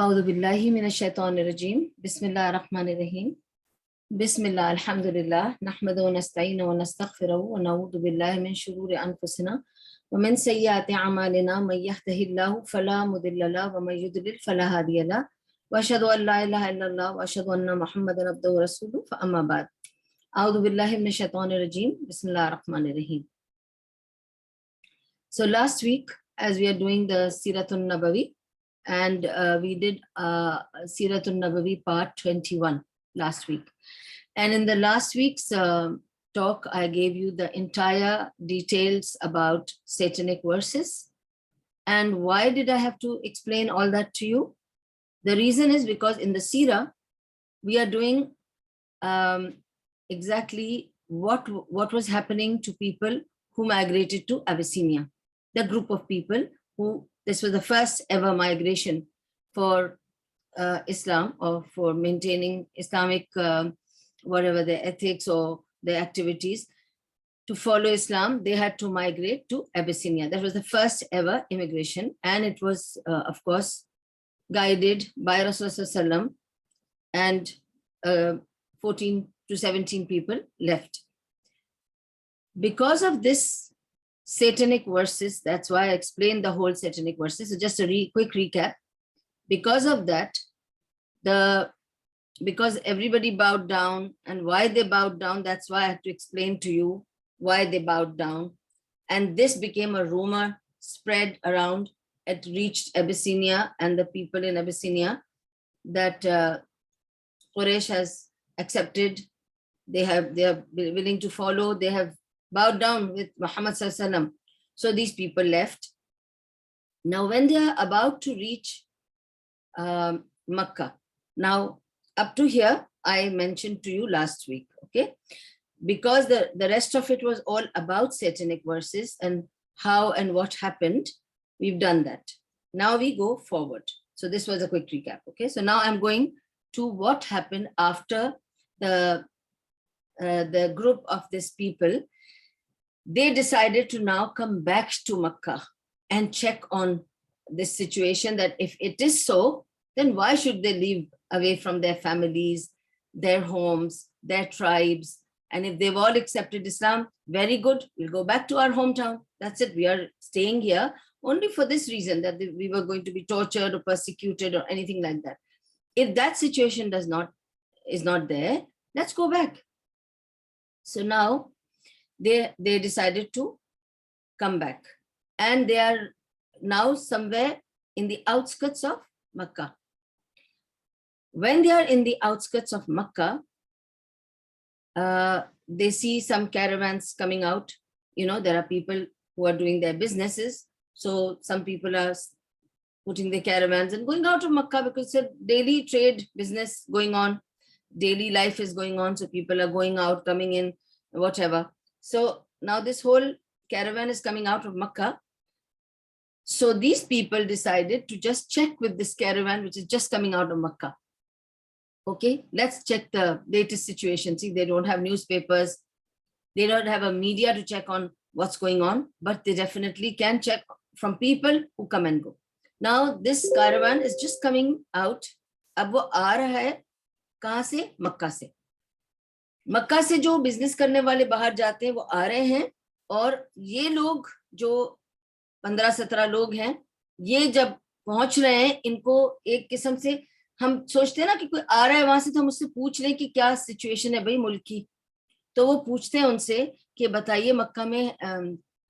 اعوذ باللہ من الشیطان الرجیم بسم اللہ الرحمن الرحیم بسم اللہ الحمد للہ نحمد ونستعین ونستغفر ونعوذ باللہ من شرور انفسنا ومن سیئات اعمالنا من یهده اللہ فلا مضل له ومن یضلل فلا ہادی له واشهد ان لا الہ الا اللہ واشهد ان محمدا عبدہ ورسولہ فاما بعد اعوذ باللہ من الشیطان الرجیم بسم اللہ الرحمن الرحیم. So last week, as we are doing the Siratul Nabawi, and we did Siratul Nabawi part 21 last week. And in the last week's talk, I gave you the entire details about satanic verses. And why did I have to explain all that to you? The reason is because in the Sirah, we are doing exactly what was happening to people who migrated to Abyssinia. The group of people who, this was the first ever migration for Islam, or for maintaining Islamic, whatever the ethics or the activities to follow Islam, they had to migrate to Abyssinia. That was the first ever immigration, and it was, of course, guided by Rasulullah, and 14 to 17 people left. Because of this satanic verses, that's why I explained the whole satanic verses. So just a quick recap. Because of that, because everybody bowed down, and why they bowed down, that's why I had to explain to you why they bowed down. And this became a rumor, spread around. It reached Abyssinia and the people in Abyssinia that Quraysh has accepted. They are willing to follow. They have bowed down with Muhammad sallallahu alaihi wasallam. So these people left. Now when they are about to reach Makkah, now up to here I mentioned to you last week, okay? Because the rest of it was all about satanic verses and how and what happened, we've done that. Now we go forward. So this was a quick recap, okay? So now I'm going to what happened after the group of these people. They decided to now come back to Makkah and check on this situation, that if it is so, then why should they leave away from their families, their homes, their tribes? And if they've all accepted Islam, very good, we'll go back to our hometown. That's it. We are staying here only for this reason, that we were going to be tortured or persecuted or anything like that. If that situation is not there, let's go back. So now they decided to come back, and they are now somewhere in the outskirts of Makkah. When they are in the outskirts of Makkah, they see some caravans coming out. You know, there are people who are doing their businesses. So some people are putting their caravans and going out of Makkah, because it's a daily trade business going on. Daily life is going on. So people are going out, coming in, whatever. So now this whole caravan is coming out of Makkah. So these people decided to just check with this caravan, which is just coming out of Makkah. Okay, let's check the latest situation. See, they don't have newspapers. They don't have a media to check on what's going on, but they definitely can check from people who come and go. Now this caravan is just coming out. Ab wo aa raha hai kahan se? Makkah se. مکہ سے جو business کرنے والے باہر جاتے ہیں وہ آ رہے ہیں، اور یہ لوگ جو 15-17 لوگ ہیں، یہ جب پہنچ رہے ہیں، ان کو ایک قسم سے ہم سوچتے ہیں نا کہ کوئی آ رہا ہے وہاں سے، تو ہم اس سے پوچھ لیں کہ کیا سچویشن ہے بھائی ملک کی. تو وہ پوچھتے ہیں ان سے کہ بتائیے مکہ میں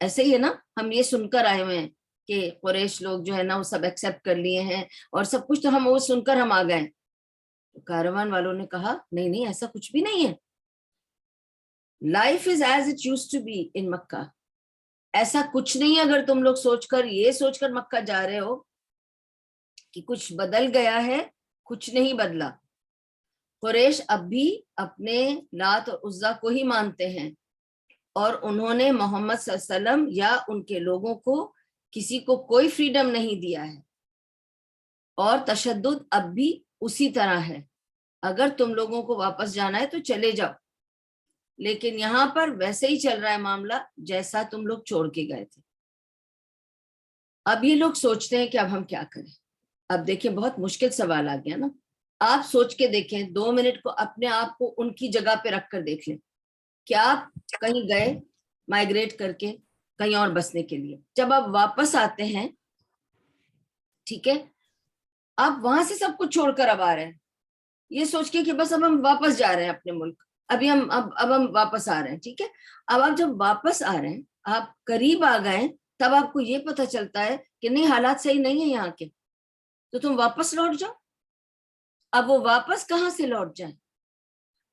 ایسے ہی ہے نا، ہم یہ سن کر آئے ہوئے ہیں کہ قریش لوگ جو ہے نا وہ سب ایکسیپٹ کر لیے ہیں اور سب کچھ، تو ہم وہ سن کر ہم آ گئے. کاروان والوں نے کہا نہیں ایسا کچھ بھی نہیں ہے. Life is as it used to be in Makkah. ایسا کچھ نہیں ہے. اگر تم لوگ یہ سوچ کر مکہ جا رہے ہو کہ کچھ بدل گیا ہے، کچھ نہیں بدلا. قریش اب بھی اپنے لات اور عزا کو ہی مانتے ہیں، اور انہوں نے محمد صلی اللہ علیہ وسلم یا ان کے لوگوں کو کسی کو کوئی فریڈم نہیں دیا ہے، اور تشدد اب بھی اسی طرح ہے. اگر تم لوگوں کو واپس جانا ہے تو چلے جاؤ، لیکن یہاں پر ویسے ہی چل رہا ہے معاملہ جیسا تم لوگ چھوڑ کے گئے تھے. اب یہ لوگ سوچتے ہیں کہ اب ہم کیا کریں. اب دیکھیں بہت مشکل سوال آ گیا نا. آپ سوچ کے دیکھیں 2 منٹ کو اپنے آپ کو ان کی جگہ پہ رکھ کر دیکھ لیں. کیا آپ کہیں گئے مائگریٹ کر کے کہیں اور بسنے کے لیے, جب آپ واپس آتے ہیں, ٹھیک ہے, آپ وہاں سے سب کچھ چھوڑ کر اب آ رہے ہیں یہ سوچ کے کہ بس اب ہم واپس جا رہے ہیں اپنے ملک, ابھی ہم اب ہم واپس آ رہے ہیں, ٹھیک ہے. اب آپ جب واپس آ رہے ہیں, آپ قریب آ گئے, تب آپ کو یہ پتا چلتا ہے کہ نہیں حالات صحیح نہیں ہے یہاں کے, تو تم واپس لوٹ جاؤ. اب وہ واپس کہاں سے لوٹ جائیں,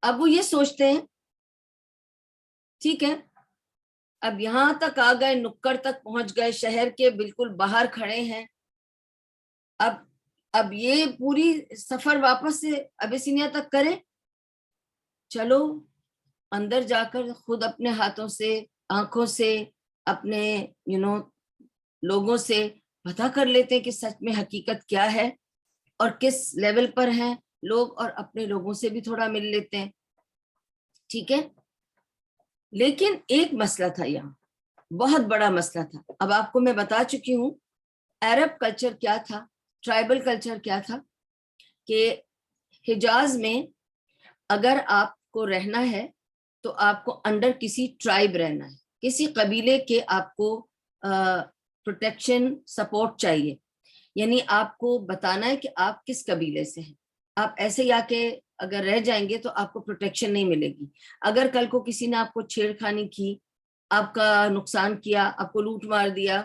اب وہ یہ سوچتے ہیں ٹھیک ہے اب یہاں تک آ گئے, نکڑ تک پہنچ گئے, شہر کے بالکل باہر کھڑے ہیں. اب یہ پوری سفر واپس سے ابیسینیا تک کریں, چلو اندر جا کر خود اپنے ہاتھوں سے, آنکھوں سے, اپنے لوگوں سے پتا کر لیتے ہیں کہ سچ میں حقیقت کیا ہے اور کس لیول پر ہیں لوگ, اور اپنے لوگوں سے بھی تھوڑا مل لیتے ہیں, ٹھیک ہے. لیکن ایک مسئلہ تھا یہاں, بہت بڑا مسئلہ تھا. اب آپ کو میں بتا چکی ہوں عرب کلچر کیا تھا, ٹرائبل کلچر کیا تھا, کہ حجاز میں اگر آپ کو رہنا ہے تو آپ کو انڈر کسی ٹرائب رہنا ہے, کسی قبیلے کے آپ کو پروٹیکشن سپورٹ چاہیے. یعنی آپ کو بتانا ہے کہ آپ کس قبیلے سے ہیں. آپ ایسے ہی آ کے اگر رہ جائیں گے تو آپ کو پروٹیکشن نہیں ملے گی. اگر کل کو کسی نے آپ کو چھیڑخانی کی, آپ کا نقصان کیا, آپ کو لوٹ مار دیا,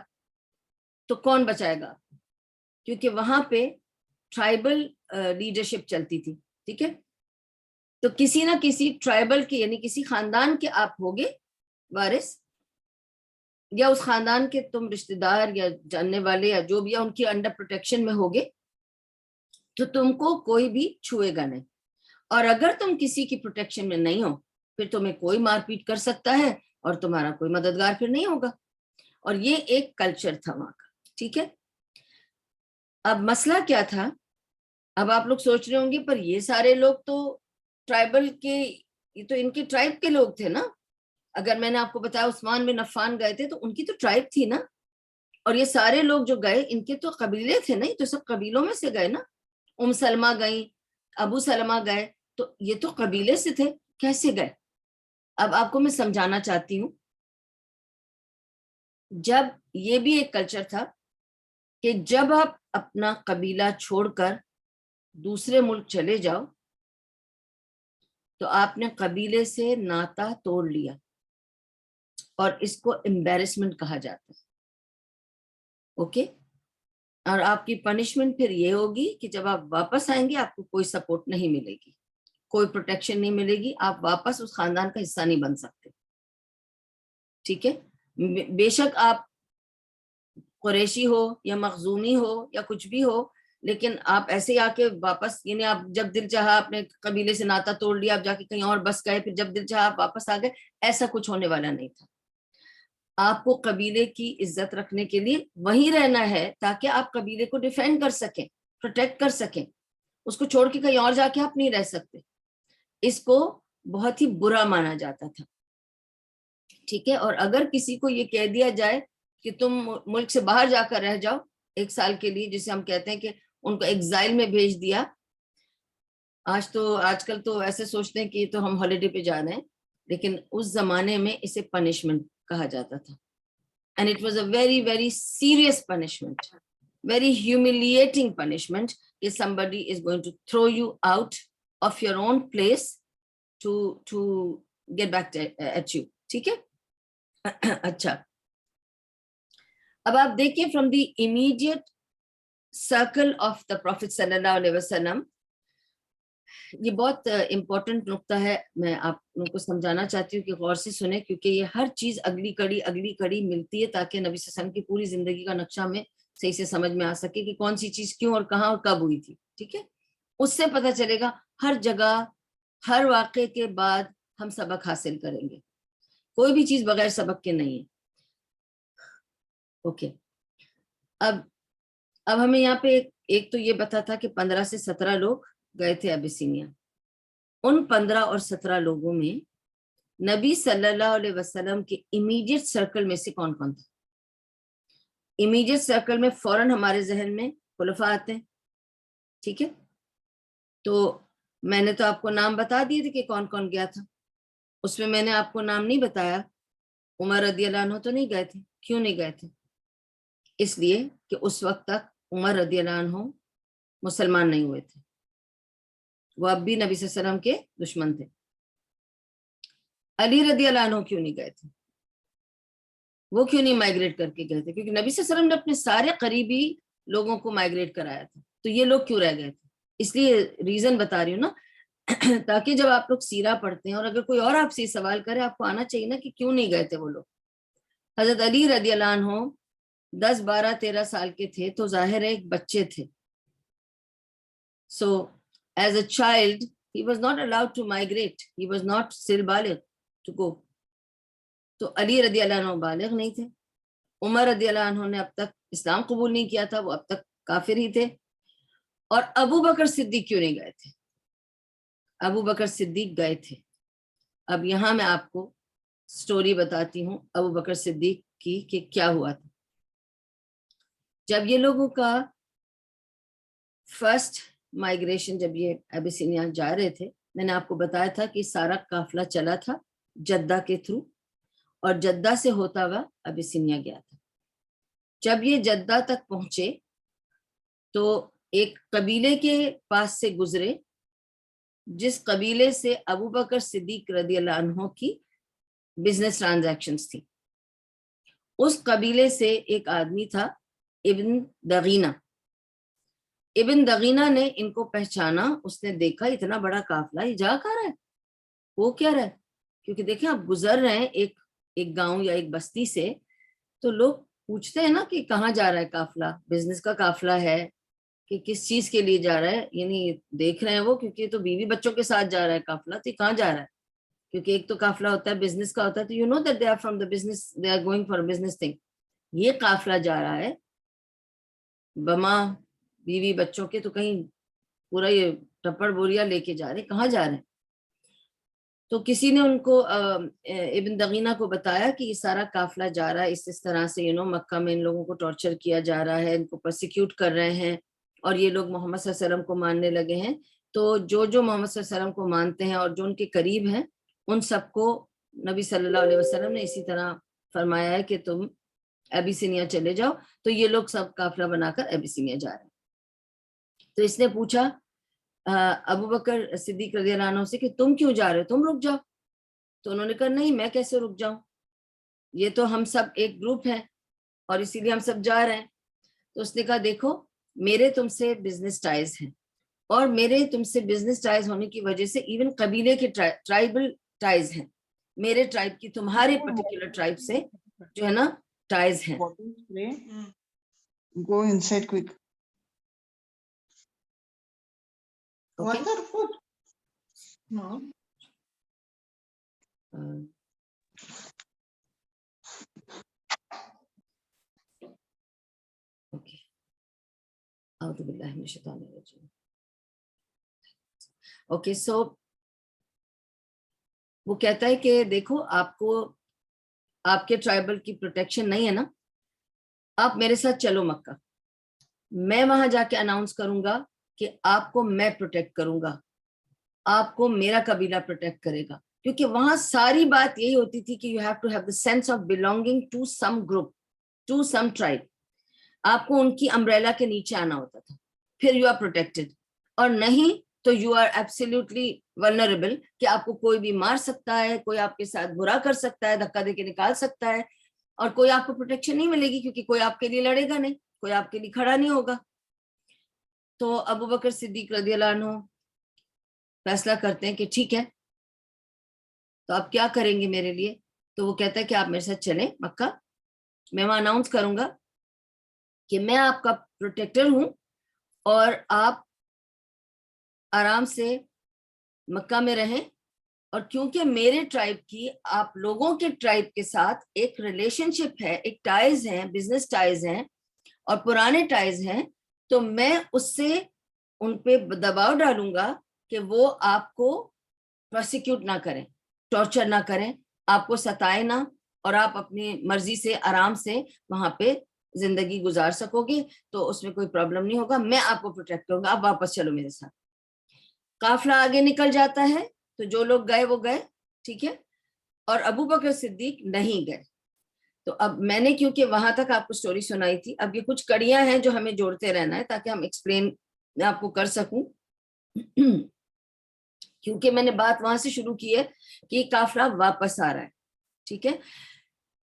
تو کون بچائے گا, کیونکہ وہاں پہ ٹرائبل لیڈرشپ چلتی تھی, ٹھیک ہے. تو کسی نہ کسی ٹرائبل کے یعنی کسی خاندان کے آپ ہوگے وارث, یا اس خاندان کے تم رشتہ دار یا جاننے والے یا جو بھی ان کی انڈر پروٹیکشن میں ہوگے, تو تم کو کوئی بھی چھوئے گا نہیں. اور اگر تم کسی کی پروٹیکشن میں نہیں ہو, پھر تمہیں کوئی مار پیٹ کر سکتا ہے اور تمہارا کوئی مددگار پھر نہیں ہوگا. اور یہ ایک کلچر تھا وہاں کا, ٹھیک ہے. اب مسئلہ کیا تھا, اب آپ لوگ سوچ رہے ہوں گے پر یہ سارے لوگ تو ٹرائبل کے, یہ تو ان کے ٹرائب کے لوگ تھے نا. اگر میں نے آپ کو بتایا عثمان بن عفان گئے تھے تو ان کی تو ٹرائب تھی نا, اور یہ سارے لوگ جو گئے ان کے تو قبیلے تھے نا, یہ تو سب قبیلوں میں سے گئے نا. سلمہ گئیں, ابو سلمہ گئے, تو یہ تو قبیلے سے تھے, کیسے گئے. اب آپ کو میں سمجھانا چاہتی ہوں, جب یہ بھی ایک کلچر تھا کہ جب آپ اپنا قبیلہ چھوڑ کر دوسرے ملک چلے جاؤ تو آپ نے قبیلے سے ناتا توڑ لیا, اور اس کو امبیرسمنٹ کہا جاتا ہے. اوکے, اور آپ کی پنشمنٹ پھر یہ ہوگی کہ جب آپ واپس آئیں گے آپ کو کوئی سپورٹ نہیں ملے گی, کوئی پروٹیکشن نہیں ملے گی, آپ واپس اس خاندان کا حصہ نہیں بن سکتے, ٹھیک ہے. بے شک آپ قریشی ہو یا مخزومی ہو یا کچھ بھی ہو, لیکن آپ ایسے ہی آ کے واپس, یعنی آپ جب دل چاہا اپنے قبیلے سے ناتا توڑ لیا, آپ جا کے کہیں اور بس گئے, پھر جب دل چاہا آپ واپس آ گئے, ایسا کچھ ہونے والا نہیں تھا. آپ کو قبیلے کی عزت رکھنے کے لیے وہیں رہنا ہے تاکہ آپ قبیلے کو ڈیفینڈ کر سکیں, پروٹیکٹ کر سکیں. اس کو چھوڑ کے کہیں اور جا کے آپ نہیں رہ سکتے. اس کو بہت ہی برا مانا جاتا تھا, ٹھیک ہے. اور اگر کسی کو یہ کہہ دیا جائے کہ تم ملک سے باہر جا کر رہ جاؤ 1 سال کے لیے, جسے ہم کہتے ہیں کہ ان کو ایگزائل میں بھیج دیا. آج کل تو ایسے سوچتے ہیں کہ یہ تو ہم ہالیڈے پہ جا رہے ہیں, لیکن اس زمانے میں اسے پنشمنٹ کہا جاتا تھا. And it was a very, very serious punishment, very humiliating punishment, if somebody is going to throw you out of your own place to get back at you, ٹھیک ہے. اچھا, اب آپ دیکھیں from the immediate circle of the Prophet صلی اللہ علیہ وسلم, یہ بہت امپورٹنٹ نقطہ ہے, میں آپ لوگوں کو سمجھانا چاہتی ہوں کہ غور سے سنیں, کیونکہ یہ ہر چیز اگلی کڑی ملتی ہے تاکہ نبی صلی اللہ علیہ وسلم کی پوری زندگی کا نقشہ ہمیں صحیح سے سمجھ میں آ سکے کہ کون سی چیز کیوں اور کہاں اور کب ہوئی تھی, ٹھیک ہے. اس سے پتہ چلے گا ہر جگہ ہر واقعے کے بعد ہم سبق حاصل کریں گے, کوئی بھی چیز بغیر سبق کے نہیں ہے. اوکے, اب ہمیں یہاں پہ ایک تو یہ بتا تھا کہ 15 سے 17 لوگ گئے تھے ابیسینیا. ان 15 اور 17 لوگوں میں نبی صلی اللہ علیہ وسلم کے امیڈیٹ سرکل میں سے کون کون تھا. امیڈیٹ سرکل میں فوراً ہمارے ذہن میں خلفاء آتے ہیں, ٹھیک ہے. تو میں نے تو آپ کو نام بتا دیے تھے کہ کون کون گیا تھا. اس میں نے آپ کو نام نہیں بتایا. عمر رضی اللہ عنہ تو نہیں گئے تھے. کیوں نہیں گئے تھے؟ اس لیے کہ اس وقت تک عمر رضی اللہ عنہ مسلمان نہیں ہوئے تھے. وہ اب بھی نبی صلی اللہ علیہ وسلم کے دشمن تھے. علی رضی اللہ عنہ کیوں نہیں گئے تھے؟ وہ کیوں نہیں مائگریٹ کر کے گئے تھے؟ کیونکہ نبی صلی اللہ علیہ وسلم نے اپنے سارے قریبی لوگوں کو مائگریٹ کرایا تھا. تو یہ لوگ کیوں رہ گئے تھے؟ اس لیے ریزن بتا رہی ہوں نا تاکہ جب آپ لوگ سیرہ پڑھتے ہیں اور اگر کوئی اور آپ سے سوال کرے آپ کو آنا چاہیے نا کہ کیوں نہیں گئے تھے وہ لوگ. حضرت علی رضی اللہ عنہ 10 12 13 سال کے تھے تو ظاہر ہے ایک بچے تھے. So as a child he was not allowed to migrate. He was not still بالغ to go. تو علی رضی اللہ عنہ بالغ نہیں تھے. عمر رضی اللہ عنہ نے اب تک اسلام قبول نہیں کیا تھا. وہ اب تک کافر ہی تھے. اور ابو بکر صدیق کیوں نہیں گئے تھے؟ ابو بکر صدیق گئے تھے. اب یہاں میں آپ کو سٹوری بتاتی ہوں ابو بکر صدیق کی کہ کیا ہوا تھا. جب یہ لوگوں کا فرسٹ مائگریشن، جب یہ ابیسینیا جا رہے تھے، میں نے آپ کو بتایا تھا کہ سارا قافلہ چلا تھا جدہ کے تھرو اور جدہ سے ہوتا ہوا ابیسینیا گیا تھا. جب یہ جدہ تک پہنچے تو ایک قبیلے کے پاس سے گزرے جس قبیلے سے ابو بکر صدیق رضی اللہ عنہ کی بزنس ٹرانزیکشنز تھی. اس قبیلے سے ایک آدمی تھا ابن دغینہ. ابن دغینہ نے ان کو پہچانا. اس نے دیکھا اتنا بڑا قافلہ یہ جا کہاں رہا ہے، وہ کیا رہا ہے. کیونکہ دیکھیں آپ گزر رہے ہیں ایک گاؤں یا ایک بستی سے تو لوگ پوچھتے ہیں نا کہ کہاں جا رہا ہے قافلہ. بزنس کا قافلہ ہے کہ کس چیز کے لیے جا رہا ہے، یعنی دیکھ رہے ہیں وہ کیونکہ تو بیوی بچوں کے ساتھ جا رہا ہے قافلہ، تو کہاں جا رہا ہے. کیونکہ ایک تو قافلہ ہوتا ہے بزنس کا ہوتا ہے تو you know that they are from the business, they are going for business thing. یہ قافلہ جا رہا ہے بما بیوی بچوں کے، تو کہیں پورا یہ ٹپڑ بوریا لے کے جا رہے، کہاں جا رہے ہیں. تو کسی نے ان کو ابن دغینہ کو بتایا کہ یہ سارا قافلہ جا رہا ہے اس طرح سے، مکہ میں ان لوگوں کو ٹارچر کیا جا رہا ہے، ان کو پرسیکیوٹ کر رہے ہیں اور یہ لوگ محمد صلی اللہ علیہ وسلم کو ماننے لگے ہیں. تو جو محمد صلی اللہ علیہ وسلم کو مانتے ہیں اور جو ان کے قریب ہیں ان سب کو نبی صلی اللہ علیہ وسلم نے اسی طرح فرمایا ہے کہ تم ابیسینیا چلے جاؤ. تو یہ لوگ سب قافلہ بنا کر ابیسینیا جا رہے ہیں. تو اس نے پوچھا ابو بکر صدیق رضی اللہ عنہ سے کہ تم کیوں جا رہے ہو، تم رک جاؤ. تو انہوں نے کہا نہیں میں کیسے رک جاؤں، یہ تو ہم سب ایک گروپ ہے اور اسی لیے ہم سب جا رہے ہیں. تو اس نے کہا دیکھو میرے تم سے بزنس ٹائز ہیں اور میرے تم سے بزنس ٹائز ہونے کی وجہ سے ایون قبیلے کے ٹرائبل ٹائز ہیں. میرے ٹرائب کی تمہارے پرٹیکولر ٹرائب سے جو ہے نا ٹائز ہیں. Go inside quick. Okay. Water food? No. Okay. اعوذ باللہ من الشیطان الرجیم. اوکے سو وہ کہتا ہے کہ دیکھو آپ کو آپ کے ٹرائبل کی پروٹیکشن نہیں ہے نا، آپ میرے ساتھ چلو مکہ، میں وہاں جا کے اناؤنس کروں گا کہ آپ کو میں پروٹیکٹ کروں گا، آپ کو میرا قبیلہ پروٹیکٹ کرے گا. کیونکہ وہاں ساری بات یہی ہوتی تھی کہ you have to have the sense of belonging to some group, to some tribe. آپ کو ان کی امبریلا کے نیچے آنا ہوتا تھا پھر یو آر پروٹیکٹڈ، اور نہیں تو یو آر ایبسلیوٹلی ولنریبل کہ آپ کو کوئی بھی مار سکتا ہے، کوئی آپ کے ساتھ برا کر سکتا ہے، دھکا دے کے نکال سکتا ہے اور کوئی آپ کو پروٹیکشن نہیں ملے گی کیونکہ کوئی آپ کے لیے لڑے گا نہیں، کوئی آپ کے لیے کھڑا نہیں ہوگا. تو ابو بکر صدیق رضی اللہ عنہ فیصلہ کرتے ہیں کہ ٹھیک ہے تو آپ کیا کریں گے میرے لیے. تو وہ کہتا ہے کہ آپ میرے ساتھ چلیں مکہ، میں وہاں اناؤنس کروں گا کہ میں آپ کا پروٹیکٹر ہوں اور آپ آرام سے مکہ میں رہیں. اور کیونکہ میرے ٹرائب کی آپ لوگوں کے ٹرائب کے ساتھ ایک ریلیشن شپ ہے، ایک ٹائز ہیں، بزنس ٹائز ہیں اور پرانے ٹائز ہیں، تو میں اس سے ان پہ دباؤ ڈالوں گا کہ وہ آپ کو پرسیکیوٹ نہ کریں، ٹارچر نہ کریں، آپ کو ستائے نہ، اور آپ اپنی مرضی سے آرام سے وہاں پہ زندگی گزار سکو گے تو اس میں کوئی پرابلم نہیں ہوگا, میں آپ کو پروٹیکٹ کروں گا, آپ واپس چلو میرے ساتھ. قافلہ آگے نکل جاتا ہے تو جو لوگ گئے وہ گئے, ٹھیک ہے, اور ابو بکر صدیق نہیں گئے. تو اب میں نے کیونکہ وہاں تک آپ کو سٹوری سنائی تھی, اب یہ کچھ کڑیاں ہیں جو ہمیں جوڑتے رہنا ہے تاکہ ہم ایکسپلین آپ کو کر سکوں, کیونکہ میں نے بات وہاں سے شروع کی ہے کہ قافلہ واپس آ رہا ہے, ٹھیک ہے.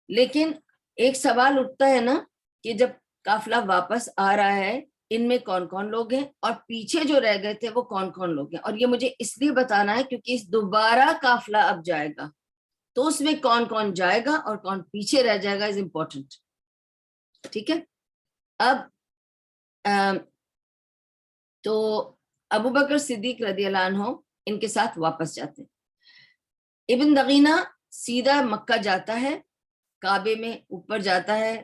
لیکن ایک سوال اٹھتا ہے نا کہ جب قافلہ واپس آ رہا ہے ان میں کون کون لوگ ہیں اور پیچھے جو رہ گئے تھے وہ کون کون لوگ ہیں, اور یہ مجھے اس لیے بتانا ہے کیونکہ اس دوبارہ قافلہ اب جائے گا تو اس میں کون کون جائے گا اور کون پیچھے رہ جائے گا از امپورٹنٹ, ٹھیک ہے. اب تو ابو بکر صدیق رضی اللہ عنہ ان کے ساتھ واپس جاتے ہیں. ابن دغینہ سیدھا مکہ جاتا ہے, کعبے میں اوپر جاتا ہے,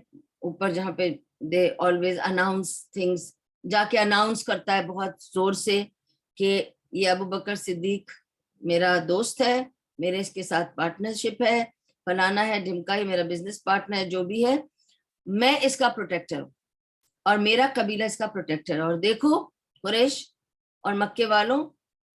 اوپر جہاں پہ دے آلویز اناؤنس تھنگس, جا کے اناؤنس کرتا ہے بہت زور سے کہ یہ ابو بکر صدیق میرا دوست ہے, میرے اس کے ساتھ پارٹنرشپ ہے, فلانا ہے, ڈھمکا ہے, میرا بزنس پارٹنر ہے, جو بھی ہے, میں اس کا پروٹیکٹر ہوں اور میرا قبیلہ اس کا پروٹیکٹر ہے. اور دیکھو قریش اور مکے والوں,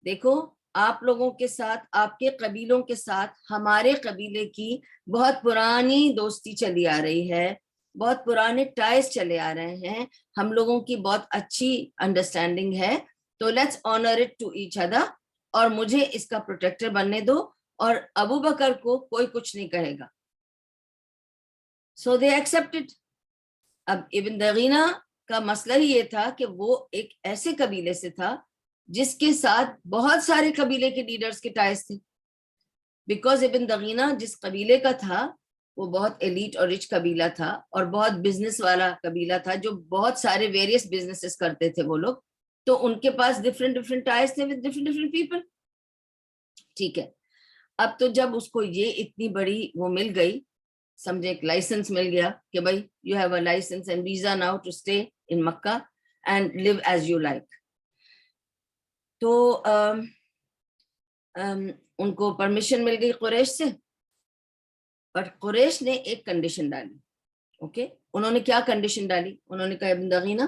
دیکھو آپ لوگوں کے ساتھ, آپ کے قبیلوں کے ساتھ ہمارے قبیلے کی بہت پرانی دوستی چلی آ رہی ہے, بہت پرانے ٹائز چلے آ رہے ہیں, ہم لوگوں کی بہت اچھی انڈرسٹینڈنگ ہے, تو let's honour it to each other, اور مجھے اس کا پروٹیکٹر بننے دو, اور ابو بکر کو کوئی کچھ نہیں کہے گا. سو دے ایکسپٹڈ. اب ابن دغینہ کا مسئلہ ہی یہ تھا کہ وہ ایک ایسے قبیلے سے تھا جس کے ساتھ بہت سارے قبیلے کے لیڈرز کے ٹائز تھے, بیکاز ابن دغینہ جس قبیلے کا تھا وہ بہت ایلیٹ اور رچ قبیلہ تھا اور بہت بزنس والا قبیلہ تھا, جو بہت سارے ویریس بزنسز کرتے تھے وہ لوگ, تو ان کے پاس ڈفرینٹ ٹائز تھے ود ڈفرینٹ پیپل, ٹھیک ہے. اب تو جب اس کو یہ اتنی بڑی وہ مل گئی, سمجھے ایک لائسنس مل گیا کہ بھائی you have a licence and visa now to stay in Mecca and live as you like, تو ان کو پرمیشن مل گئی قریش سے. پر قریش نے ایک کنڈیشن ڈالی, اوکے, انہوں نے کیا کنڈیشن ڈالی, انہوں نے کہا ابن دغینہ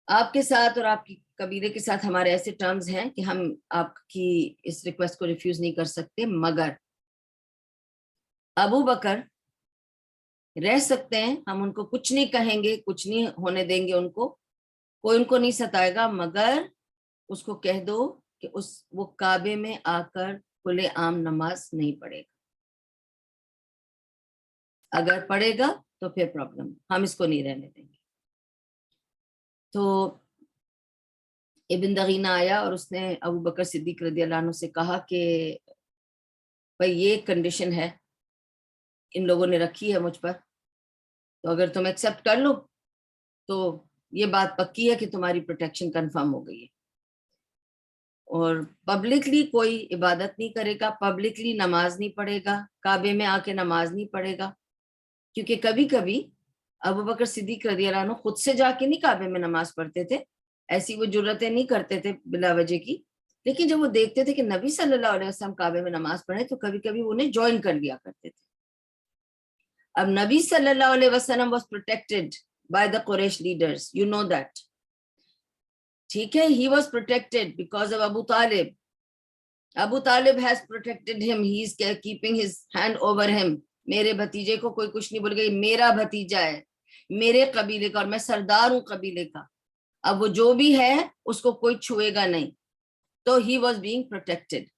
آپ کے ساتھ اور آپ کی قبیلے کے ساتھ ہمارے ایسے ٹرمز ہیں کہ ہم آپ کی اس ریکویسٹ کو ریفیوز نہیں کر سکتے, مگر ابو بکر رہ سکتے ہیں, ہم ان کو کچھ نہیں کہیں گے, کچھ نہیں ہونے دیں گے, ان کو کوئی ان کو نہیں ستائے گا, مگر اس کو کہہ دو کہ وہ کعبے میں آ کر کھلے عام نماز نہیں پڑھے گا, اگر پڑھے گا تو پھر پرابلم, ہم اس کو نہیں رہنے دیں گے. تو ابن دغینہ آیا اور اس نے ابو بکر صدیق رضی اللہ عنہ سے کہا کہ بھائی یہ کنڈیشن ہے ان لوگوں نے رکھی ہے مجھ پر, تو اگر تم ایکسپٹ کر لو تو یہ بات پکی ہے کہ تمہاری پروٹیکشن کنفرم ہو گئی ہے, اور پبلکلی کوئی عبادت نہیں کرے گا, پبلکلی نماز نہیں پڑھے گا, کعبے میں آ کے نماز نہیں پڑھے گا, کیونکہ کبھی کبھی ابو بکر صدیق رضی اللہ عنہ خود سے جا کے نہیں کعبے میں نماز پڑھتے تھے, ایسی وہ جرتیں نہیں کرتے تھے بلا وجہ کی, لیکن جب وہ دیکھتے تھے کہ نبی صلی اللہ علیہ وسلم کعبے میں نماز پڑھے تو کبھی کبھی وہ انہیں جوائن کر لیا کرتے تھے. اب نبی صلی اللہ علیہ وسلم was protected by the Quraysh leaders, you know that, ٹھیک ہے, he was protected because of Abu Talib. Abu Talib has protected him, he is keeping his hand over him. میرے بھتیجے کو کوئی کچھ نہیں بول گئی, میرا بھتیجا ہے, میرے قبیلے کا, اور میں سردار ہوں قبیلے کا, اب وہ جو بھی ہے اس کو کوئی چھوئے گا نہیں, تو he was being protected.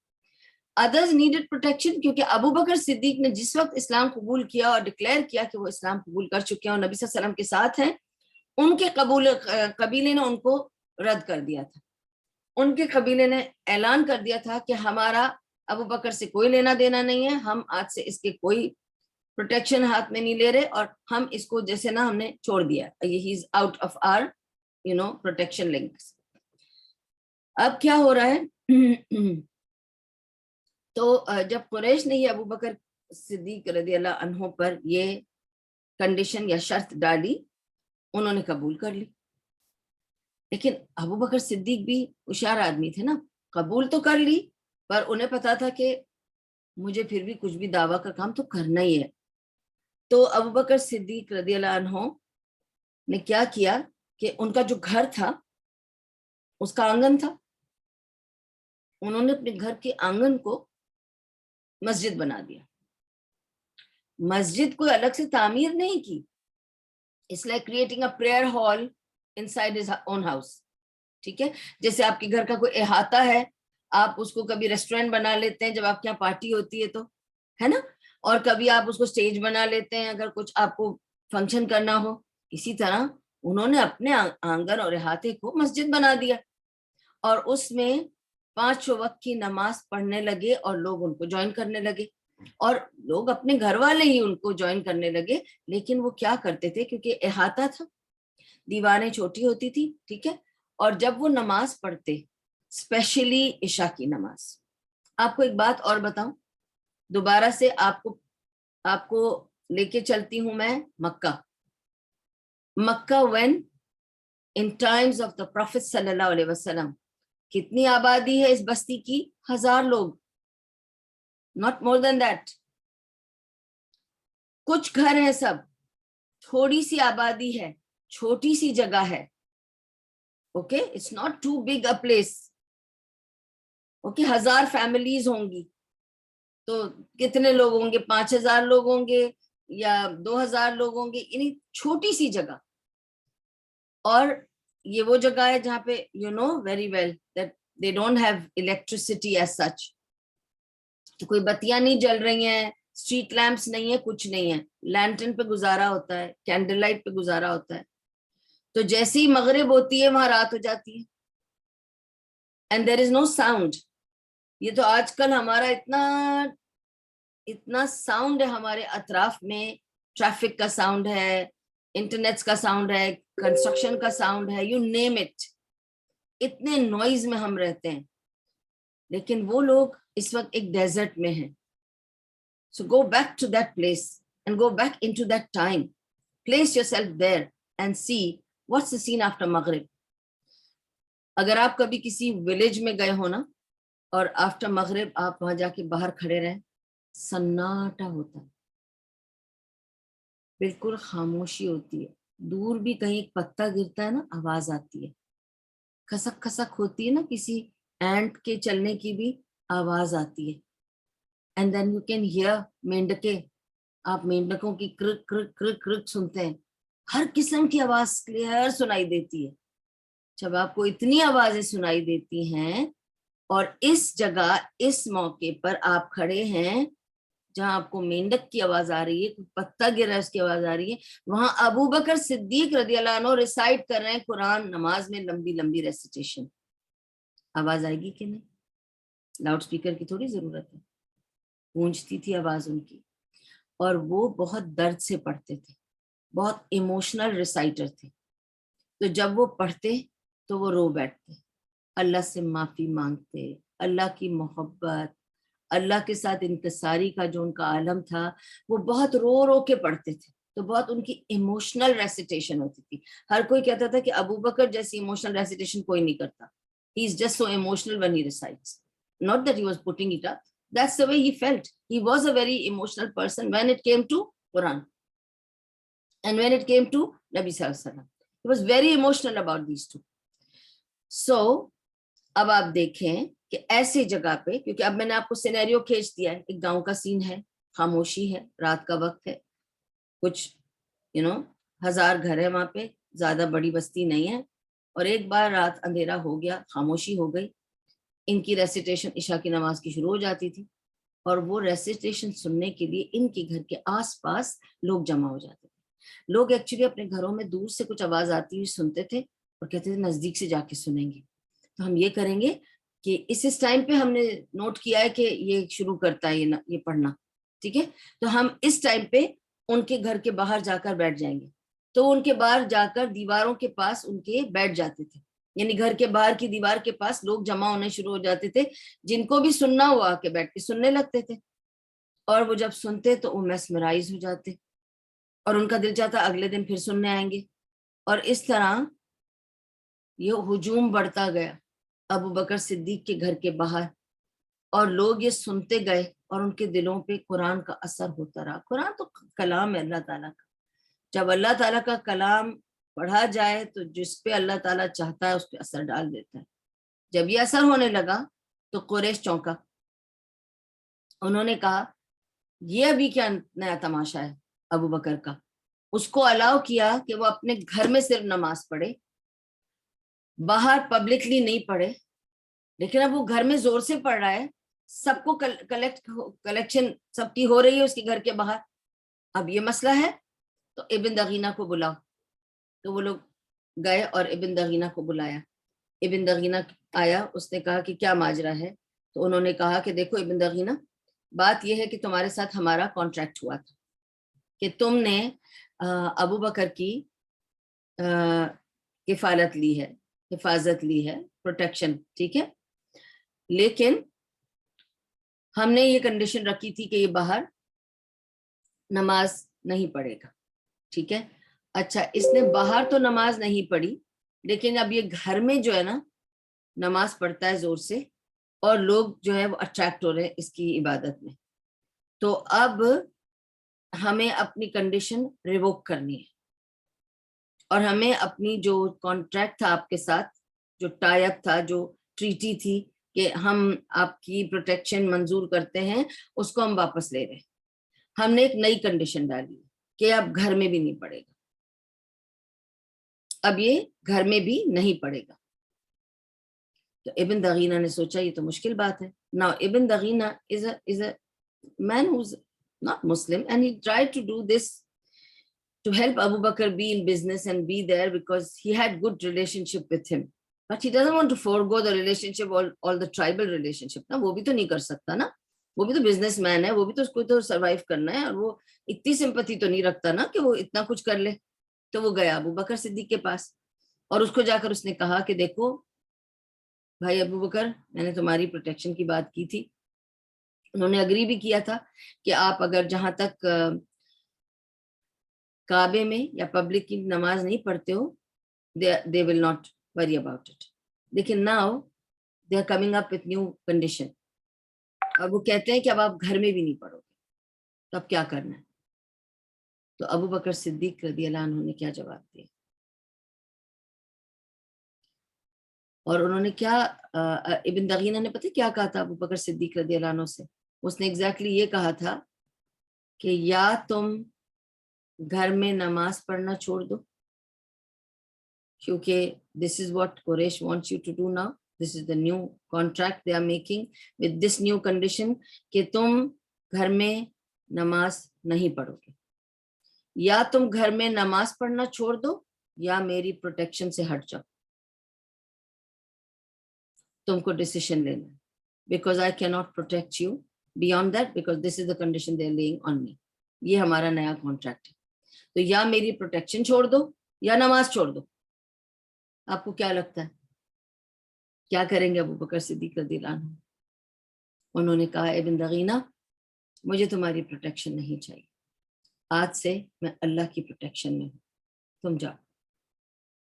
Others needed protection کیونکہ ابو بکر صدیق نے جس وقت اسلام قبول کیا اور ڈکلیئر کیا کہ وہ اسلام قبول کر چکے ہیں اور نبی صلی اللہ علیہ وسلم کے ساتھ ہیں, ان کے قبیلے نے ان کو رد کر دیا تھا. ان کے قبیلے نے اعلان کر دیا تھا کہ ہمارا ابو بکر سے کوئی لینا دینا نہیں ہے, ہم آج سے اس کے کوئی پروٹیکشن ہاتھ میں نہیں لے رہے, اور ہم اس کو جیسے نا ہم نے چھوڑ دیا, he is out of our protection links. اب کیا ہو رہا ہے, تو جب قریش نے یہ ابو بکر صدیق رضی اللہ عنہ پر یہ کنڈیشن یا شرط ڈالی, انہوں نے قبول کر لی. لیکن ابو بکر صدیق بھی ہوشیار آدمی تھے نا, قبول تو کر لی, پر انہیں پتا تھا کہ مجھے پھر بھی کچھ بھی دعویٰ کا کام تو کرنا ہی ہے. تو ابو بکر صدیق رضی اللہ عنہ نے کیا کیا کہ ان کا جو گھر تھا اس کا آنگن تھا, انہوں نے اپنے گھر کے آنگن کو مسجد بنا دیا. مسجد کوئی الگ سے تعمیر نہیں کی. It's like creating a prayer hall inside his own house. ٹھیک ہے, جیسے آپ کے گھر کا کوئی احاطہ ہے, آپ اس کو کبھی ریسٹورینٹ بنا لیتے ہیں جب آپ کے یہاں پارٹی ہوتی ہے تو, ہے نا, اور کبھی آپ اس کو اسٹیج بنا لیتے ہیں اگر کچھ آپ کو فنکشن کرنا ہو. اسی طرح انہوں نے اپنے آنگن اور احاطے کو مسجد بنا دیا, اور اس میں 5 وقت کی نماز پڑھنے لگے, اور لوگ ان کو جوائن کرنے لگے, اور لوگ اپنے گھر والے ہی ان کو جوائن کرنے لگے. لیکن وہ کیا کرتے تھے, کیونکہ احاطہ تھا, دیواریں چھوٹی ہوتی تھی, ٹھیک ہے, اور جب وہ نماز پڑھتے, اسپیشلی عشاء کی نماز, آپ کو ایک بات اور بتاؤں, دوبارہ سے آپ کو لے کے چلتی ہوں میں مکہ. مکہ when in times of the Prophet صلی اللہ علیہ وسلم, کتنی آبادی ہے اس بستی کی؟ 1000 لوگ, not more than that. کچھ گھر ہیں سب, تھوڑی سی آبادی ہے, چھوٹی سی جگہ ہے. Okay, it's not too big a place. Okay, 1000 families ہوں گی تو کتنے لوگ ہوں گے؟ 5000 لوگ ہوں گے یا 2000 لوگ ہوں گے, یعنی چھوٹی سی جگہ. اور یہ وہ جگہ ہے جہاں پہ you know very well that they don't have electricity as such. تو کوئی بتیاں نہیں جل رہی ہیں, اسٹریٹ لیمپس نہیں ہے, کچھ نہیں ہے, لینٹرن پہ گزارا ہوتا ہے, کینڈل لائٹ پہ گزارا ہوتا ہے. تو جیسے ہی مغرب ہوتی ہے وہاں رات ہو جاتی ہے, and there is know sound. یہ تو آج کل ہمارا اتنا ساؤنڈ ہے ہمارے اطراف میں, ٹریفک کا ساؤنڈ ہے, انٹرنیٹ کا ساؤنڈ ہے, کنسٹرکشن کا ساؤنڈ ہے, یو نیم اٹ, اتنے نوائز میں ہم رہتے ہیں. لیکن وہ لوگ اس وقت ایک ڈیزرٹ میں ہیں. So go back to that place and go back into that time, place yourself there and see what's the scene after مغرب. اگر آپ کبھی کسی ولیج میں گئے ہو نا, اور آفٹر مغرب آپ وہاں جا کے باہر کھڑے رہیں, سناٹا ہوتا ہے, بالکل خاموشی ہوتی ہے. دور بھی کہیں ایک پتا گرتا ہے نا, آواز آتی ہے, کھسک کھسک ہوتی ہے نا, کسی اینٹ کے چلنے کی بھی آواز آتی ہے. And then you can hear مینڈکے, آپ مینڈکوں کی کرک کرک کرک کرک سنتے ہیں. ہر قسم کی آواز کلیئر سنائی دیتی ہے. جب آپ کو اتنی آوازیں سنائی دیتی ہیں, اور اس جگہ اس موقع پر آپ کھڑے ہیں جہاں آپ کو مینڈک کی آواز آ رہی ہے, کوئی پتا گر رہا ہے اس کی آواز آ رہی ہے, وہاں ابو بکر صدیق رضی اللہ عنہ ریسائٹ کر رہے ہیں قرآن نماز میں, لمبی لمبی ریسیٹیشن. آواز آئے گی کہ نہیں؟ لاؤڈ اسپیکر کی تھوڑی ضرورت ہے, گونجتی تھی آواز ان کی. اور وہ بہت درد سے پڑھتے تھے, بہت ایموشنل ریسائٹر تھے. تو جب وہ پڑھتے تو وہ رو بیٹھتے, اللہ سے معافی مانگتے, اللہ کی محبت, اللہ کے ساتھ انکساری کا جو ان کا عالم تھا, وہ بہت رو رو کے پڑھتے تھے. تو بہت ان کی ایموشنل ریسیٹیشن ہوتی تھی. ہر کوئی کہتا تھا کہ ابو بکر جیسی ایموشنل ریسیٹیشن کوئی نہیں کرتا. He is just so emotional when he recites. Not that he was putting it up. That's the way he felt. He was a very emotional person when it came to Quran. And when it came to Nabi Sallallahu Alaihi Wasallam. He was very emotional about these two. So, اب آپ دیکھیں کہ ایسی جگہ پہ, کیونکہ اب میں نے آپ کو سینیریو کھینچ دیا ہے, ایک گاؤں کا سین ہے, خاموشی ہے, رات کا وقت ہے, کچھ 1000 گھر ہے وہاں پہ, زیادہ بڑی بستی نہیں ہے, اور ایک بار رات اندھیرا ہو گیا, خاموشی ہو گئی. ان کی ریسیٹیشن عشاء کی نماز کی شروع ہو جاتی تھی, اور وہ ریسیٹیشن سننے کے لیے ان کے گھر کے آس پاس لوگ جمع ہو جاتے تھے. لوگ ایکچولی اپنے گھروں میں دور سے کچھ آواز آتی ہوئی سنتے تھے اور کہتے تھے نزدیک سے جا کے سنیں گے. تو ہم یہ کریں گے کہ اس ٹائم پہ ہم نے نوٹ کیا ہے کہ یہ شروع کرتا ہے یہ پڑھنا, ٹھیک ہے, تو ہم اس ٹائم پہ ان کے گھر کے باہر جا کر بیٹھ جائیں گے. تو ان کے باہر جا کر دیواروں کے پاس ان کے بیٹھ جاتے تھے, یعنی گھر کے باہر کی دیوار کے پاس لوگ جمع ہونے شروع ہو جاتے تھے, جن کو بھی سننا ہوا کہ بیٹھ کے سننے لگتے تھے. اور وہ جب سنتے تو وہ میسمرائز ہو جاتے, اور ان کا دل چاہتا اگلے دن پھر سننے آئیں گے. اور اس طرح یہ ہجوم بڑھتا گیا ابو بکر صدیق کے گھر کے باہر, اور لوگ یہ سنتے گئے, اور ان کے دلوں پہ قرآن کا اثر ہوتا رہا. قرآن تو کلام ہے اللہ تعالیٰ کا. جب اللہ تعالیٰ کا کلام پڑھا جائے تو جس پہ اللہ تعالیٰ چاہتا ہے اس پہ اثر ڈال دیتا ہے. جب یہ اثر ہونے لگا تو قریش چونکا. انہوں نے کہا یہ ابھی کیا نیا تماشا ہے ابو بکر کا. اس کو الاؤ کیا کہ وہ اپنے گھر میں صرف نماز پڑھے, باہر پبلکلی نہیں پڑھے. لیکن اب وہ گھر میں زور سے پڑھ رہا ہے, سب کو کلیکشن سب کی ہو رہی ہے اس کے گھر کے باہر. اب یہ مسئلہ ہے تو ابن دغینہ کو بلاؤ. تو وہ لوگ گئے اور ابن دغینہ کو بلایا. ابن دغینہ آیا, اس نے کہا کہ کیا ماجرا ہے. تو انہوں نے کہا کہ دیکھو ابن دغینہ, بات یہ ہے کہ تمہارے ساتھ ہمارا کانٹریکٹ ہوا تھا کہ تم نے ابو بکر کی کفالت لی ہے, حفاظت لی ہے, پروٹیکشن, ٹھیک ہے. لیکن ہم نے یہ کنڈیشن رکھی تھی کہ یہ باہر نماز نہیں پڑھے گا, ٹھیک ہے. اچھا, اس نے باہر تو نماز نہیں پڑھی, لیکن اب یہ گھر میں جو ہے نا نماز پڑھتا ہے زور سے, اور لوگ جو ہے وہ اٹریکٹ ہو رہے ہیں اس کی عبادت میں. تو اب ہمیں اپنی کنڈیشن ریووک کرنی ہے, اور ہمیں اپنی جو کانٹریکٹ تھا آپ کے ساتھ, جو ٹائی اپ تھا, جو ٹریٹی تھی کہ ہم آپ کی پروٹیکشن منظور کرتے ہیں, اس کو ہم واپس لے رہے ہیں. ہم نے ایک نئی کنڈیشن ڈالی کہ اب گھر میں بھی نہیں پڑے گا, اب یہ گھر میں بھی نہیں پڑے گا. تو ابن دغینہ نے سوچا یہ تو مشکل بات ہے. Now ابن دغینہ is a man who's not Muslim, and he tried to do this to help Abu Bakr be in business and be there because he had good relationship with him. But he doesn't want to forego the relationship, all the tribal relationship. نا وہ بھی تو نہیں کر سکتا نا, وہ بھی تو بزنس مین ہے, وہ بھی تو اس کو تو سروائیو کرنا ہے, اور وہ اتنی سمپتی تو نہیں رکھتا نا کہ وہ اتنا کچھ کر لے. تو وہ گیا ابو بکر صدیق کے پاس, اور اس کو جا کر اس نے کہا کہ دیکھو بھائی ابو بکر, میں نے تمہاری پروٹیکشن کی بات کی تھی, انہوں نے اگری بھی کیا تھا کہ آپ اگر جہاں تک کعبے میں یا پبلک کی نماز نہیں پڑھتے ہو, they will not worry about it. لیکن now they are coming up with new condition. اب وہ کہتے ہیں کہ اب آپ گھر میں بھی نہیں پڑھو گے, تو اب کیا کرنا ہے. تو ابو بکر صدیق رضی اللہ عنہ نے کیا جواب دیا, اور انہوں نے کیا, ابن دغینہ نے پتہ کیا کہا تھا ابو بکر صدیق رضی اللہ عنہ سے. اس نے ایگزیکٹلی یہ کہا تھا کہ یا تم گھر میں نماز پڑھنا چھوڑ دو, کیونکہ this is what Quraysh wants you to do now. This is the new contract they are making with this new condition کہ تم گھر میں نماز نہیں پڑھو گے. یا تم گھر میں نماز پڑھنا چھوڑ دو یا میری پروٹیکشن سے ہٹ جاؤ. تم کو ڈیسیشن لینا ہے, because I cannot protect you beyond that because this is the condition they are laying on me. یہ ہمارا نیا کانٹریکٹ ہے, تو یا میری پروٹیکشن چھوڑ دو یا نماز چھوڑ دو. آپ کو کیا لگتا ہے کیا کریں گے ابو بکر صدیق رضی اللہ عنہ؟ انہوں نے کہا ابن دغینہ مجھے تمہاری پروٹیکشن نہیں چاہیے, آج سے میں اللہ کی پروٹیکشن میں ہوں, تم جاؤ.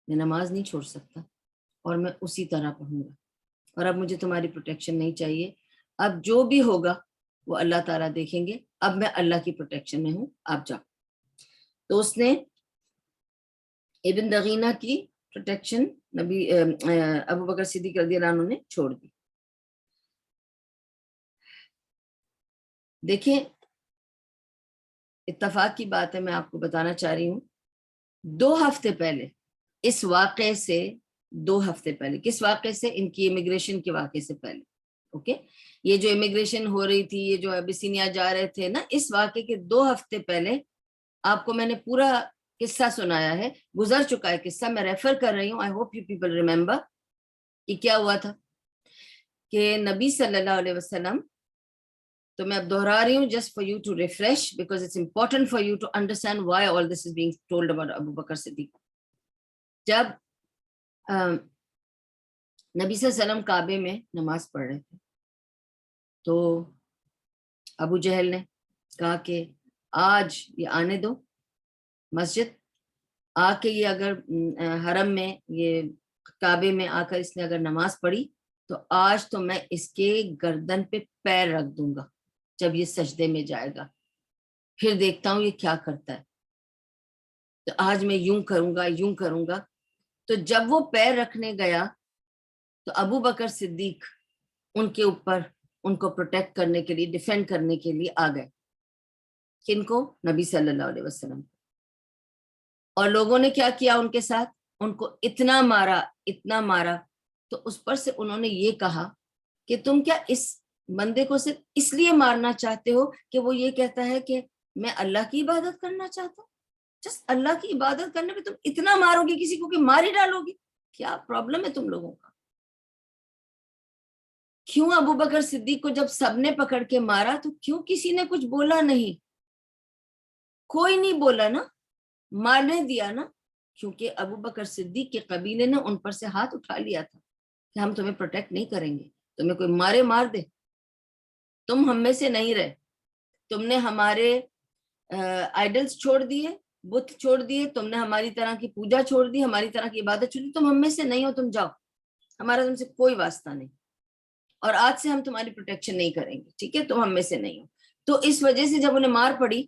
میں نماز نہیں چھوڑ سکتا اور میں اسی طرح پڑھوں گا, اور اب مجھے تمہاری پروٹیکشن نہیں چاہیے. اب جو بھی ہوگا وہ اللہ تعالیٰ دیکھیں گے, اب میں اللہ کی پروٹیکشن میں ہوں, آپ جاؤ. تو اس نے ابن دغینہ کی پروٹیکشن نبی ابو بکر صدیق رضی اللہ عنہ نے چھوڑ دی. دیکھیں اتفاق کی بات ہے, میں آپ کو بتانا چاہ رہی ہوں, 2 ہفتے پہلے اس واقعے سے, 2 ہفتے پہلے, کس واقعے سے, ان کی امیگریشن کے واقعے سے پہلے, اوکے, یہ جو امیگریشن ہو رہی تھی, یہ جو ابیسینیا جا رہے تھے نا, اس واقعے کے 2 ہفتے پہلے آپ کو میں نے پورا قصہ سنایا ہے, گزر چکا ہے قصہ, میں ریفر کر رہی ہوں. I hope you people remember کہ کیا ہوا تھا کہ نبی صلی اللہ علیہ وسلم, تو میں اب دہرا رہی ہوں just for you to refresh because it's important for you to understand why all this is being told about Abu Bakr Siddiq. جب نبی صلی اللہ علیہ وسلم کعبے میں نماز پڑھ رہے تھے تو ابو جہل نے کہا کہ آج یہ آنے دو مسجد, آ کے یہ اگر حرم میں, یہ کعبے میں آ کر اس نے اگر نماز پڑھی تو آج تو میں اس کے گردن پہ پیر رکھ دوں گا جب یہ سجدے میں جائے گا, پھر دیکھتا ہوں یہ کیا کرتا ہے. تو آج میں یوں کروں گا. تو جب وہ پیر رکھنے گیا تو ابو بکر صدیق ان کے اوپر ان کو پروٹیکٹ کرنے کے لیے, ڈیفینڈ کرنے کے لیے آ گئے. کن کو؟ نبی صلی اللہ علیہ وسلم. اور لوگوں نے کیا کیا ان کے ساتھ؟ ان کو اتنا مارا. تو اس پر سے انہوں نے یہ کہا کہ تم کیا اس بندے کو صرف اس لیے مارنا چاہتے ہو کہ وہ یہ کہتا ہے کہ میں اللہ کی عبادت کرنا چاہتا ہوں؟ جسٹ اللہ کی عبادت کرنے پہ تم اتنا مارو گے کسی کو کہ مار ہی ڈالو گے؟ کیا پرابلم ہے تم لوگوں کا؟ کیوں ابو بکر صدیق کو جب سب نے پکڑ کے مارا تو کیوں کسی نے کچھ بولا نہیں؟ کوئی نہیں بولا نا, مارنے دیا نا. کیونکہ ابو بکر صدیق کے قبیلے نے ان پر سے ہاتھ اٹھا لیا تھا کہ ہم تمہیں پروٹیکٹ نہیں کریں گے, تمہیں کوئی مارے مار دے, تم ہم میں سے نہیں رہے, تم نے ہمارے آئیڈلز چھوڑ دیے, بت چھوڑ دیے, تم نے ہماری طرح کی پوجا چھوڑ دی, ہماری طرح کی عبادت چھوڑ دی, تم ہم میں سے نہیں ہو, تم جاؤ, ہمارا تم سے کوئی واسطہ نہیں, اور آج سے ہم تمہاری پروٹیکشن نہیں کریں گے, ٹھیک ہے, تم ہم میں سے نہیں ہو. تو اس وجہ سے جب انہیں مار پڑی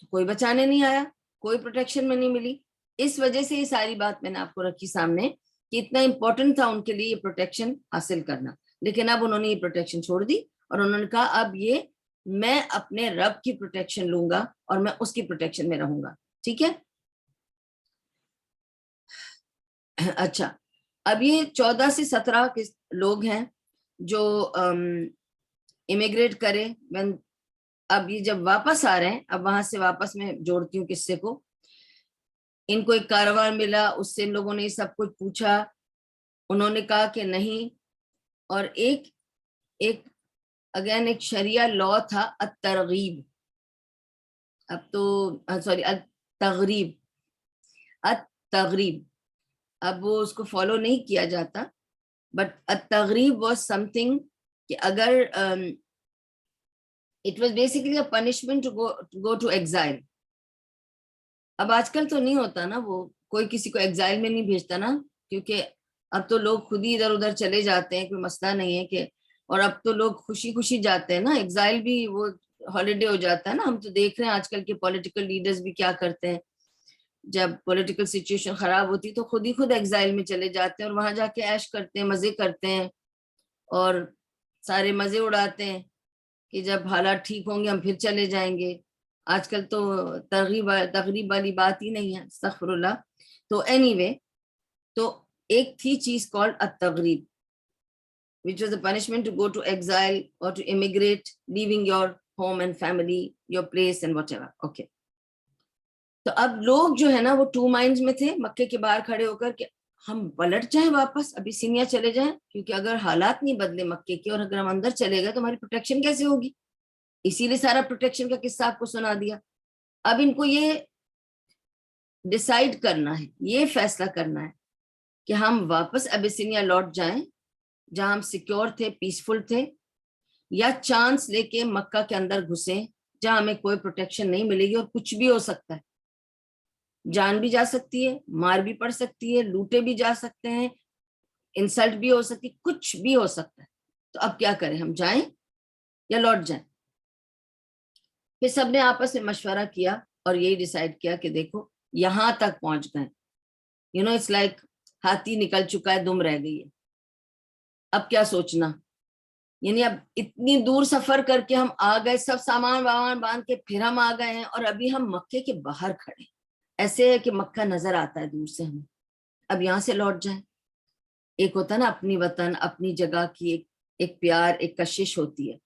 تو کوئی بچانے نہیں آیا, کوئی پروٹیکشن میں نہیں ملی. اس وجہ سے یہ ساری بات میں نے آپ کو رکھی سامنے کہ اتنا امپورٹنٹ تھا ان کے لیے یہ پروٹیکشن حاصل کرنا. لیکن اب انہوں نے یہ پروٹیکشن چھوڑ دی اور انہوں نے کہا اب یہ میں اپنے رب کی پروٹیکشن لوں گا اور میں اس کی پروٹیکشن میں رہوں گا. ٹھیک ہے, اچھا. اب یہ 14 سے 17 لوگ ہیں جو امیگریٹ کرے. اب یہ جب واپس آ رہے ہیں, اب وہاں سے واپس میں جوڑتی ہوں قصے کو. ان کو ایک کارواں ملا, اس سے ان لوگوں نے یہ سب کچھ پوچھا, انہوں نے کہا کہ نہیں. اور ایک اگین ایک شریعہ لا تھا الترغیب, اب تو سوری التغریب, اب وہ اس کو فالو نہیں کیا جاتا, بٹ التغریب واز سم تھنگ کہ اگر it was basically a punishment to go to exile. اب آج کل تو نہیں ہوتا نا, وہ کوئی کسی کو ایگزائل میں نہیں بھیجتا نا, کیونکہ اب تو لوگ خود ہی ادھر ادھر چلے جاتے ہیں, کوئی مسئلہ نہیں ہے کہ, اور اب تو لوگ خوشی خوشی جاتے ہیں نا, ایگزائل بھی وہ ہالیڈے ہو جاتا ہے نا. ہم تو دیکھ رہے ہیں آج کل کے پولیٹیکل لیڈرز بھی کیا کرتے ہیں, جب پولیٹیکل سچویشن خراب ہوتی تو خود ہی خود ایگزائل میں چلے جاتے ہیں اور وہاں جا کے عیش کرتے ہیں, مزے کرتے ہیں اور سارے مزے اڑاتے ہیں کہ جب حالات ٹھیک ہوں گے ہم پھر چلے جائیں گے. آج کل تو تغریب والی بات ہی نہیں ہے, استغفر اللہ. تو اینی وے, تو ایک تھی چیز called التغریب, which was a punishment to go to exile or to immigrate, leaving your home and family, your place and whatever. Okay. تو اب لوگ جو ہے نا وہ 2 minds میں تھے مکے کے باہر کھڑے ہو کر کہ ہم پلٹ جائیں واپس, ابیسینیا چلے جائیں, کیونکہ اگر حالات نہیں بدلے مکے کے اور اگر ہم اندر چلے گئے تو ہماری پروٹیکشن کیسے ہوگی. اسی لیے سارا پروٹیکشن کا قصہ آپ کو سنا دیا. اب ان کو یہ ڈیسائیڈ کرنا ہے, یہ فیصلہ کرنا ہے کہ ہم واپس ابیسینیا لوٹ جائیں جہاں ہم سیکیور تھے, پیسفل تھے, یا چانس لے کے مکہ کے اندر گھسیں جہاں ہمیں کوئی پروٹیکشن نہیں ملے گی اور کچھ بھی ہو سکتا ہے, جان بھی جا سکتی ہے, مار بھی پڑ سکتی ہے, لوٹے بھی جا سکتے ہیں, انسلٹ بھی ہو سکتی, کچھ بھی ہو سکتا ہے. تو اب کیا کریں, ہم جائیں یا لوٹ جائیں؟ پھر سب نے آپس میں مشورہ کیا اور یہی ڈیسائیڈ کیا کہ دیکھو یہاں تک پہنچ گئے, اٹس لائک ہاتھی نکل چکا ہے, دم رہ گئی ہے, اب کیا سوچنا. یعنی اب اتنی دور سفر کر کے ہم آ گئے, سب سامان وامان باندھ کے پھر ہم آ گئے ہیں, اور ابھی ہم مکے کے باہر کھڑے, ایسے ہے کہ مکہ نظر آتا ہے دور سے ہمیں. اب یہاں سے لوٹ جائیں. ایک ہوتا ہے نا اپنی وطن, اپنی جگہ کی ایک پیار, ایک کشش ہوتی ہے.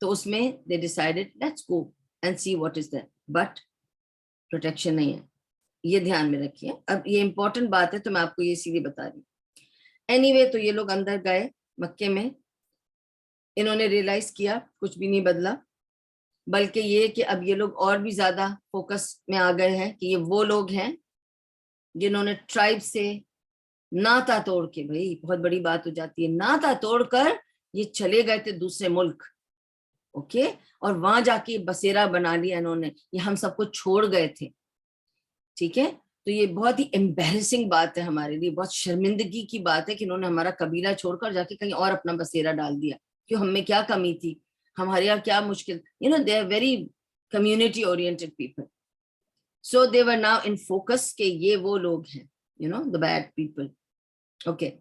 تو اس میں they decided let's go and see what is there, but protection نہیں ہے, یہ دھیان میں رکھیے. اب یہ امپورٹنٹ بات ہے تو میں آپ کو یہ اسی لیے بتا رہی ہوں. اینی وے, تو یہ لوگ اندر گئے مکے میں, انہوں نے ریئلائز کیا کچھ بھی نہیں بدلا, بلکہ یہ کہ اب یہ لوگ اور بھی زیادہ فوکس میں آ گئے ہیں کہ یہ وہ لوگ ہیں جنہوں نے ٹرائب سے ناتا توڑ کے, بھائی بہت بڑی بات ہو جاتی ہے, ناتا توڑ کر یہ چلے گئے تھے دوسرے ملک, اوکے, اور وہاں جا کے بسیرا بنا لیا انہوں نے, یہ ہم سب کو چھوڑ گئے تھے. ٹھیک ہے, تو یہ بہت ہی امبیرسنگ بات ہے ہمارے لیے, بہت شرمندگی کی بات ہے کہ انہوں نے ہمارا قبیلہ چھوڑ کر جا کے کہیں اور اپنا بسیرا ڈال دیا. کہ ہم میں کیا کمی تھی, ہمارے یہاں کیا مشکل, they are very community oriented people. So they were now in focus کہ یہ وہ لوگ ہیں, you know, the bad people. Okay.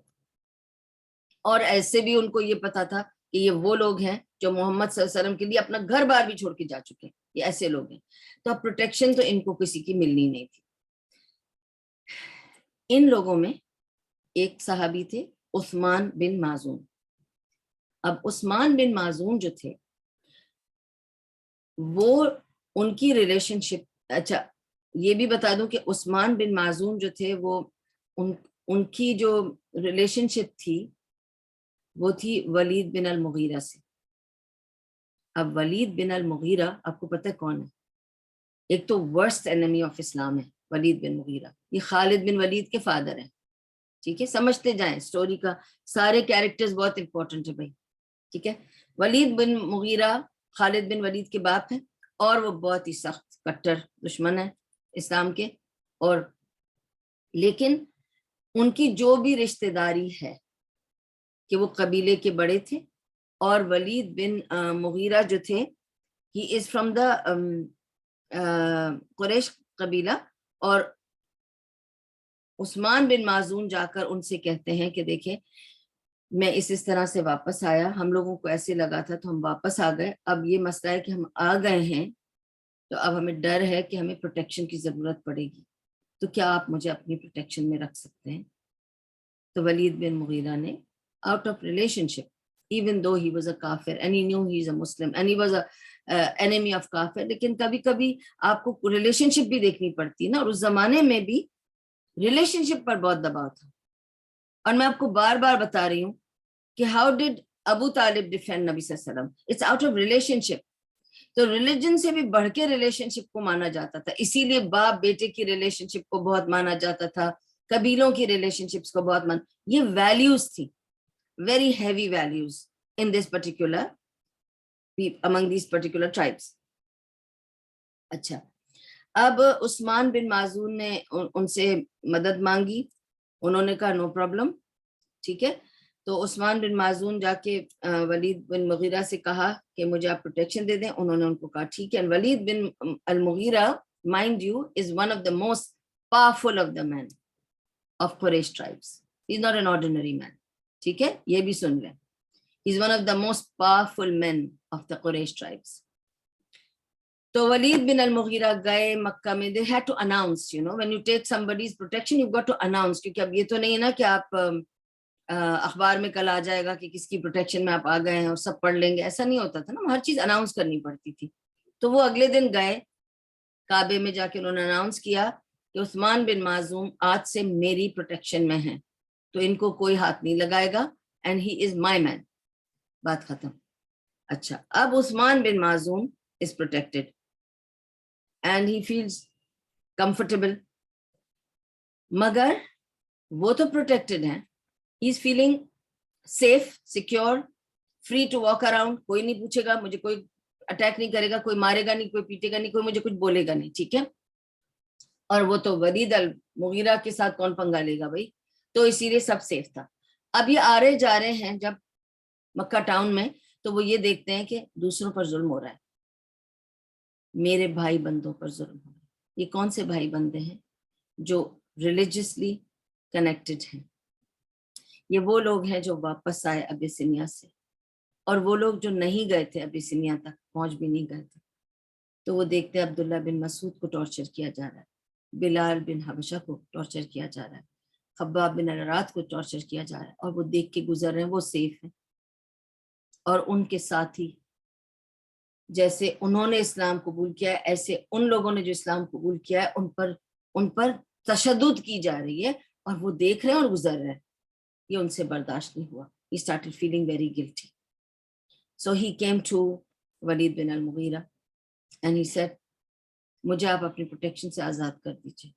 اور ایسے بھی ان کو یہ پتا تھا کہ یہ وہ لوگ ہیں جو محمد صلی اللہ علیہ وسلم کے لیے اپنا گھر بار بھی چھوڑ کے جا چکے ہیں, یہ ایسے لوگ ہیں. تو اب پروٹیکشن تو ان کو کسی کی ملنی نہیں تھی. ان لوگوں میں ایک صحابی تھے عثمان بن مازون. اب عثمان بن مازون جو تھے وہ ان کی ریلیشن شپ, اچھا یہ بھی بتا دوں کہ عثمان بن مازون جو تھے وہ ان کی جو ریلیشن شپ تھی وہ تھی ولید بن المغیرہ سے. اب ولید بن المغیرہ آپ کو پتہ ہے کون ہے؟ ایک تو ورسٹ انیمی آف اسلام ہے ولید بن مغیرہ. یہ خالد بن ولید کے فادر ہیں. ٹھیک ہے, سمجھتے جائیں اسٹوری کا, سارے کیریکٹرز بہت امپورٹنٹ ہے بھائی. ٹھیک ہے, ولید بن مغیرہ خالد بن ولید کے باپ ہیں اور وہ بہت ہی سخت کٹر دشمن ہے اسلام کے. اور لیکن ان کی جو بھی رشتہ داری ہے کہ وہ قبیلے کے بڑے تھے, اور ولید بن مغیرہ جو تھے ہی از فرام دا قریش قبیلہ, اور عثمان بن مازون جا کر ان سے کہتے ہیں کہ دیکھیں میں اس طرح سے واپس آیا, ہم لوگوں کو ایسے لگا تھا تو ہم واپس آ گئے, اب یہ مسئلہ ہے کہ ہم آ گئے ہیں تو اب ہمیں ڈر ہے کہ ہمیں پروٹیکشن کی ضرورت پڑے گی, تو کیا آپ مجھے اپنی پروٹیکشن میں رکھ سکتے ہیں؟ تو ولید بن مغیرہ نے out of relationship, even though he was a kafir and he knew he is a Muslim and he was a enemy of kafir, لیکن کبھی کبھی آپ کو ریلیشن شپ بھی دیکھنی پڑتی ہے نا, اور اس زمانے میں بھی ریلیشن شپ پر بہت دباؤ تھا. اور میں آپ کو بار بار بتا رہی ہوں کہ how did ابو طالب defend نبی صلی اللہ علیہ وسلم, it's out of relationship. تو ریلیجن سے بھی بڑھ کے ریلیشن شپ کو مانا جاتا تھا, اسی لیے باپ بیٹے کی ریلیشن شپ کو بہت مانا جاتا تھا, قبیلوں کی ریلیشن شپس کو بہت مانا. یہ ویلیوز تھی, very heavy values in this particular, among these particular tribes. اچھا, اب عثمان بن مازون نے ان سے مدد مانگی, انہوں نے کہا نو پرابلم. ٹھیک ہے, تو عثمان بن مازون جا کے ولید بن مغیرہ سے کہا کہ مجھے آپ پروٹیکشن دے دیں. انہوں نے ان کو کہا ٹھیک ہے. ولید بن المغیرہ mind you is one of the most powerful of the men of Quraysh tribes. He's not an ordinary man. ٹھیک ہے, یہ بھی سن لیں. He's one of the most powerful men of the Quraysh tribes. تو ولید بن المغیرہ گئے مکہ میں. They had to announce, you know, when you take somebody's protection, you've got to announce. کیونکہ اب یہ تو نہیں ہے نا کہ آپ اخبار میں کل آ جائے گا کہ کس کی پروٹیکشن میں آپ آ گئے ہیں اور سب پڑھ لیں گے, ایسا نہیں ہوتا تھا نا, ہر چیز اناؤنس کرنی پڑتی تھی. تو وہ اگلے دن گئے کعبے میں جا کے انہوں نے اناؤنس کیا کہ عثمان بن مازون آج سے میری پروٹیکشن میں ہیں, تو ان کو کوئی ہاتھ نہیں لگائے گا, and he is my man. بات ختم. اچھا, اب عثمان بن مازون is protected and he feels comfortable. مگر وہ تو protected ہیں, he is feeling safe, secure, free to walk around. کوئی نہیں پوچھے گا مجھے, کوئی اٹیک نہیں کرے گا, کوئی مارے گا نہیں, کوئی پیٹے گا نہیں, کوئی مجھے کچھ بولے گا نہیں. ٹھیک ہے, اور وہ تو ولید المغیرہ کے ساتھ کون پنگا لے گا بھائی, تو اسی لیے سب سیف تھا. اب یہ آ رہے جا رہے ہیں جب مکہ ٹاؤن میں, تو وہ یہ دیکھتے ہیں کہ دوسروں پر ظلم ہو رہا ہے, میرے بھائی بندوں پر ظلم ہو رہا ہے. یہ کون سے بھائی بندے ہیں؟ جو ریلیجسلی کنیکٹڈ ہیں. یہ وہ لوگ ہیں جو واپس آئے ابیسینیا سے, اور وہ لوگ جو نہیں گئے تھے ابیسینیا تک, پہنچ بھی نہیں گئے تھے. تو وہ دیکھتے ہیں عبداللہ بن مسعود کو ٹارچر کیا جا رہا ہے, بلال بن حبشہ کو ٹارچر کیا جا رہا ہے, خباب بن الارات کو ٹارچر کیا جا رہا ہے, اور وہ دیکھ کے گزر رہے ہیں وہ سیف ہیں. اور ان کے ساتھی جیسے انہوں نے اسلام قبول کیا ہے, ایسے ان لوگوں نے جو اسلام قبول کیا ہے ان پر تشدد کی جا رہی ہے, اور وہ دیکھ رہے ہیں اور گزر رہے ہیں. یہ ان سے برداشت نہیں ہوا. He started feeling very guilty. So he came to Walid bin al-Mughira and he said, مجھے آپ اپنی پروٹیکشن سے آزاد کر دیجئے,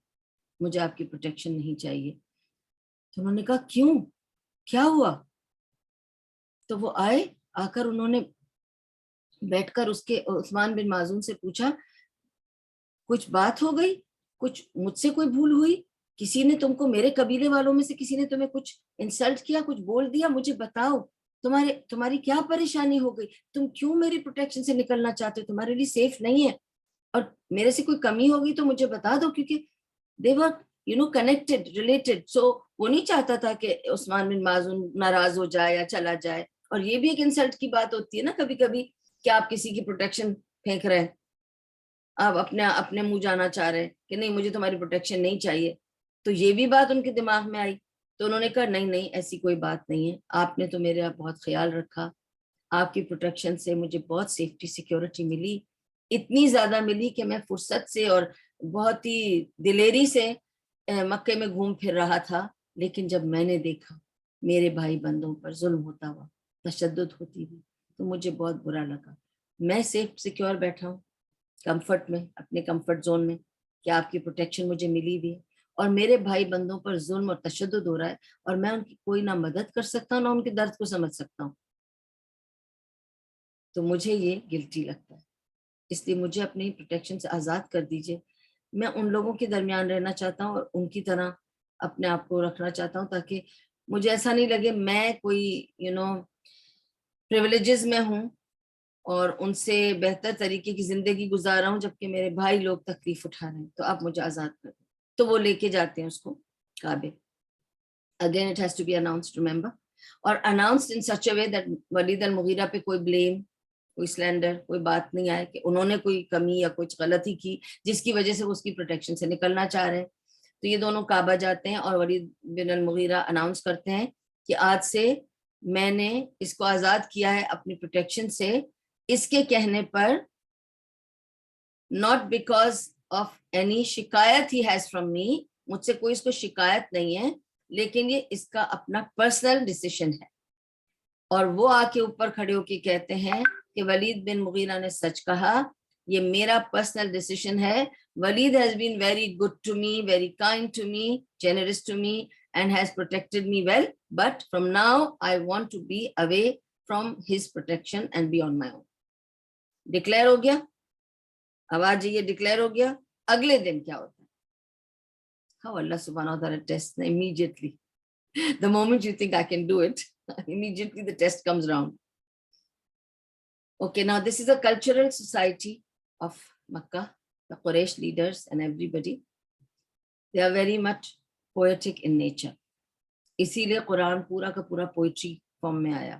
مجھے آپ کی پروٹیکشن نہیں چاہیے. تو انہوں نے کہا کیوں, کیا ہوا؟ تو وہ آئے, آ کر انہوں نے بیٹھ کر اس کے عثمان بن مازون سے پوچھا کچھ بات ہو گئی, کچھ مجھ سے کوئی بھول ہوئی, کسی نے تم کو, میرے قبیلے والوں میں سے کسی نے تمہیں کچھ انسلٹ کیا, کچھ بول دیا, مجھے بتاؤ تمہاری کیا پریشانی ہو گئی, تم کیوں میری پروٹیکشن سے نکلنا چاہتے ہو, تمہارے لیے سیف نہیں ہے. اور میرے سے کوئی کمی ہوگی تو مجھے بتا دو, کیونکہ they were connected, related. So وہ نہیں چاہتا تھا کہ عثمان بن معزون ناراض ہو جائے یا چلا جائے. اور یہ بھی ایک انسلٹ کی بات ہوتی ہے نا کبھی کبھی, کہ آپ کسی کی پروٹیکشن پھینک رہے ہیں, آپ اپنے منہ جانا چاہ رہے ہیں کہ نہیں مجھے تمہاری پروٹیکشن نہیں چاہیے. تو یہ بھی بات ان کے دماغ میں آئی, تو انہوں نے کہا نہیں ایسی کوئی بات نہیں ہے, آپ نے تو میرا بہت خیال رکھا, آپ کی پروٹیکشن سے مجھے بہت سیفٹی سیکیورٹی ملی, اتنی زیادہ ملی کہ میں فرصت سے اور بہت ہی دلیری سے مکے میں گھوم پھر رہا تھا. لیکن جب میں نے دیکھا میرے بھائی بندوں پر ظلم ہوتا ہوا, تشدد ہوتی ہوئی, تو مجھے بہت برا لگا. میں سیف سیکیور بیٹھا ہوں کمفرٹ میں, اپنے کمفرٹ زون میں, کہ آپ کی پروٹیکشن مجھے ملی بھی ہے, اور میرے بھائی بندوں پر ظلم اور تشدد ہو رہا ہے, اور میں ان کی کوئی نہ مدد کر سکتا ہوں نہ ان کے درد کو سمجھ سکتا ہوں. تو مجھے یہ گلٹی لگتا ہے, اس لیے مجھے اپنی پروٹیکشن سے آزاد کر دیجئے. میں ان لوگوں کے درمیان رہنا چاہتا ہوں اور ان کی طرح اپنے آپ کو رکھنا چاہتا ہوں, تاکہ مجھے ایسا نہیں لگے میں کوئی پریویلیجز میں ہوں اور ان سے بہتر طریقے کی زندگی گزار رہا ہوں, جبکہ میرے بھائی لوگ تکلیف اٹھا رہے ہیں. تو آپ مجھے آزاد کر دیں. تو وہ لے کے جاتے ہیں اس کو کعبے. Again it has to be announced, remember, اور announced in such a way that ولید المغیرہ پہ کوئی blame, کوئی سلینڈر, کوئی بات نہیں آئے کہ انہوں نے کوئی کمی یا کچھ غلطی کی جس کی وجہ سے وہ اس کی پروٹیکشن سے نکلنا چاہ رہے ہیں. تو یہ دونوں کعبہ جاتے ہیں اور ولید بن المغیرہ اناؤنس کرتے ہیں کہ آج سے میں نے اس کو آزاد کیا ہے اپنی پروٹیکشن سے, اس کے کہنے پر, not because of any شکایت he has from me, مجھ سے کوئی اس کو شکایت نہیں ہے, لیکن یہ اس کا اپنا پرسنل ڈیسیشن ہے. اور وہ آ کے اوپر کھڑے ہو کے کہتے ہیں کہ ولید بن مغیرہ نے سچ کہا, یہ میرا پرسنل ڈیسیشن ہے. ولید has been very good to me, very kind to me, generous to me, and has protected me well, but from now I want to be away from his protection and be on my own. Declare ہو گیا, آواز یہ declare ہو گیا. اگلے دن کیا ہوتا ہے, how Allah subhanahu wa ta'ala tests immediately. The moment you think I can do it, immediately the test comes around. Okay, now this is a cultural society of Makkah, the Quraysh leaders and everybody. They are very much poetic in nature. اسی لیے قرآن پورا کا پورا poetry form میں آیا.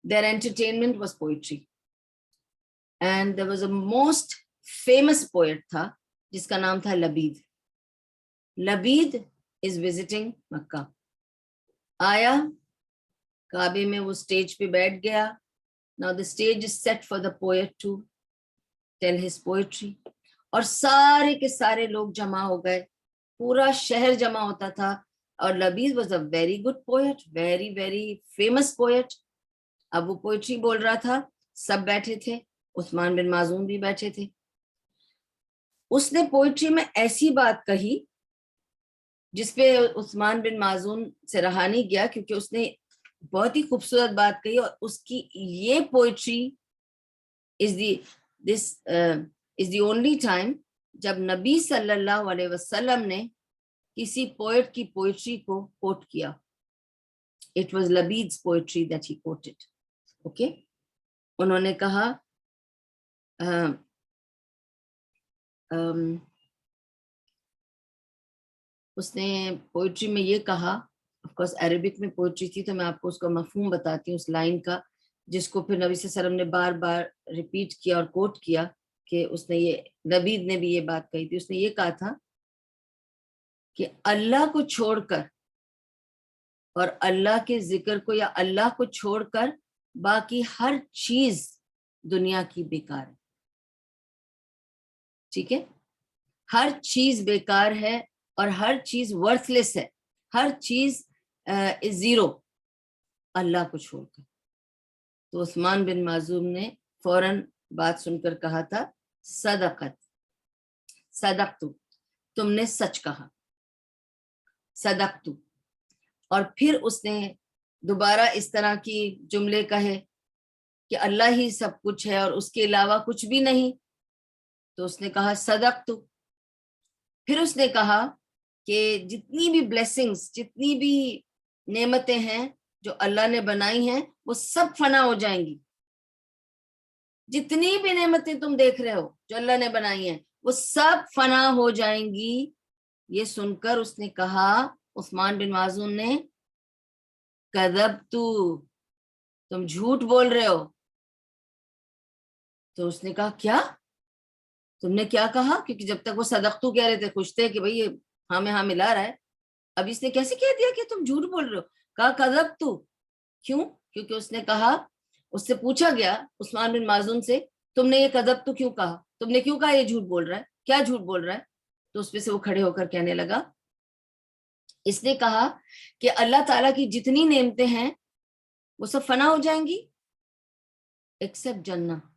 Their entertainment was poetry. And there was a most famous poet تھا جس کا نام تھا لبید. لبید is visiting Makkah. آیا کعبے میں, وہ stage پہ بیٹھ گیا. Now the stage is set for the poet to tell his poetry. اور سارے کے سارے لوگ جمع ہو گئے, پورا شہر جمع ہوتا تھا. اور لبید was a very good poet, very very famous poet. اب وہ poetry بول رہا تھا, سب بیٹھے تھے, عثمان بن معزون بھی بیٹھے تھے. اس نے پوئٹری میں ایسی بات کہی جس پہ عثمان بن معزون سے رہا نہیں گیا, کیونکہ اس نے بہت ہی خوبصورت بات کہی. اور اس کی یہ poetry is the only time جب نبی صلی اللہ علیہ وسلم نے کسی پوئٹ کی پوئٹری کو کوٹ کیا. It was Labid's poetry that he quoted. Okay, انہوں نے کہا اس نے پوئٹری میں یہ کہا, آف کورس عربک میں پوئٹری تھی تو میں آپ کو اس کا مفہوم بتاتی ہوں اس لائن کا, جس کو پھر نبی صلی اللہ علیہ وسلم نے بار بار ریپیٹ کیا اور کوٹ کیا, کہ اس نے یہ, لبید نے بھی یہ بات کہی تھی. اس نے یہ کہا تھا کہ اللہ کو چھوڑ کر اور اللہ کے ذکر کو یا اللہ کو چھوڑ کر باقی ہر چیز دنیا کی بیکار ہے. ٹھیک ہے, ہر چیز بیکار ہے اور ہر چیز ورتھ لیس ہے, ہر چیز زیرو اللہ کو چھوڑ کر. تو عثمان بن معزوم نے فوراً بات سن کر کہا تھا, صدقت, تم نے سچ کہا, صدقت. اور پھر اس نے دوبارہ اس طرح کی جملے کہے کہ اللہ ہی سب کچھ ہے اور اس کے علاوہ کچھ بھی نہیں. تو اس نے کہا صدقت. پھر اس نے کہا کہ جتنی بھی بلیسنگز, جتنی بھی نعمتیں ہیں جو اللہ نے بنائی ہیں وہ سب فنا ہو جائیں گی. جتنی بھی نعمتیں تم دیکھ رہے ہو جو اللہ نے بنائی ہیں وہ سب فنا ہو جائیں گی. یہ سن کر اس نے کہا, عثمان بن معذون نے, کذبتو, تم جھوٹ بول رہے ہو. تو اس نے کہا کیا, تم نے کیا کہا؟ کیونکہ جب تک وہ صدقتو کہہ رہے تھے خوش تھے کہ بھئی یہ ہاں میں ہاں ملا رہا ہے. اب اس نے کیسے کہہ دیا کہ تم جھوٹ بول رہے ہو؟ کہا کذبتو. کیوں؟ کیونکہ اس نے کہا, اس سے پوچھا گیا عثمان بن معذون سے, تم نے یہ کذبتو کیوں کہا, تم نے کیوں کہا یہ جھوٹ بول رہا ہے, کیا جھوٹ بول رہا ہے؟ تو اس پہ سے وہ کھڑے ہو کر کہنے لگا, اس نے کہا کہ اللہ تعالیٰ کی جتنی نعمتیں ہیں وہ سب فنا ہو جائیں گی ایکسپٹ جنت.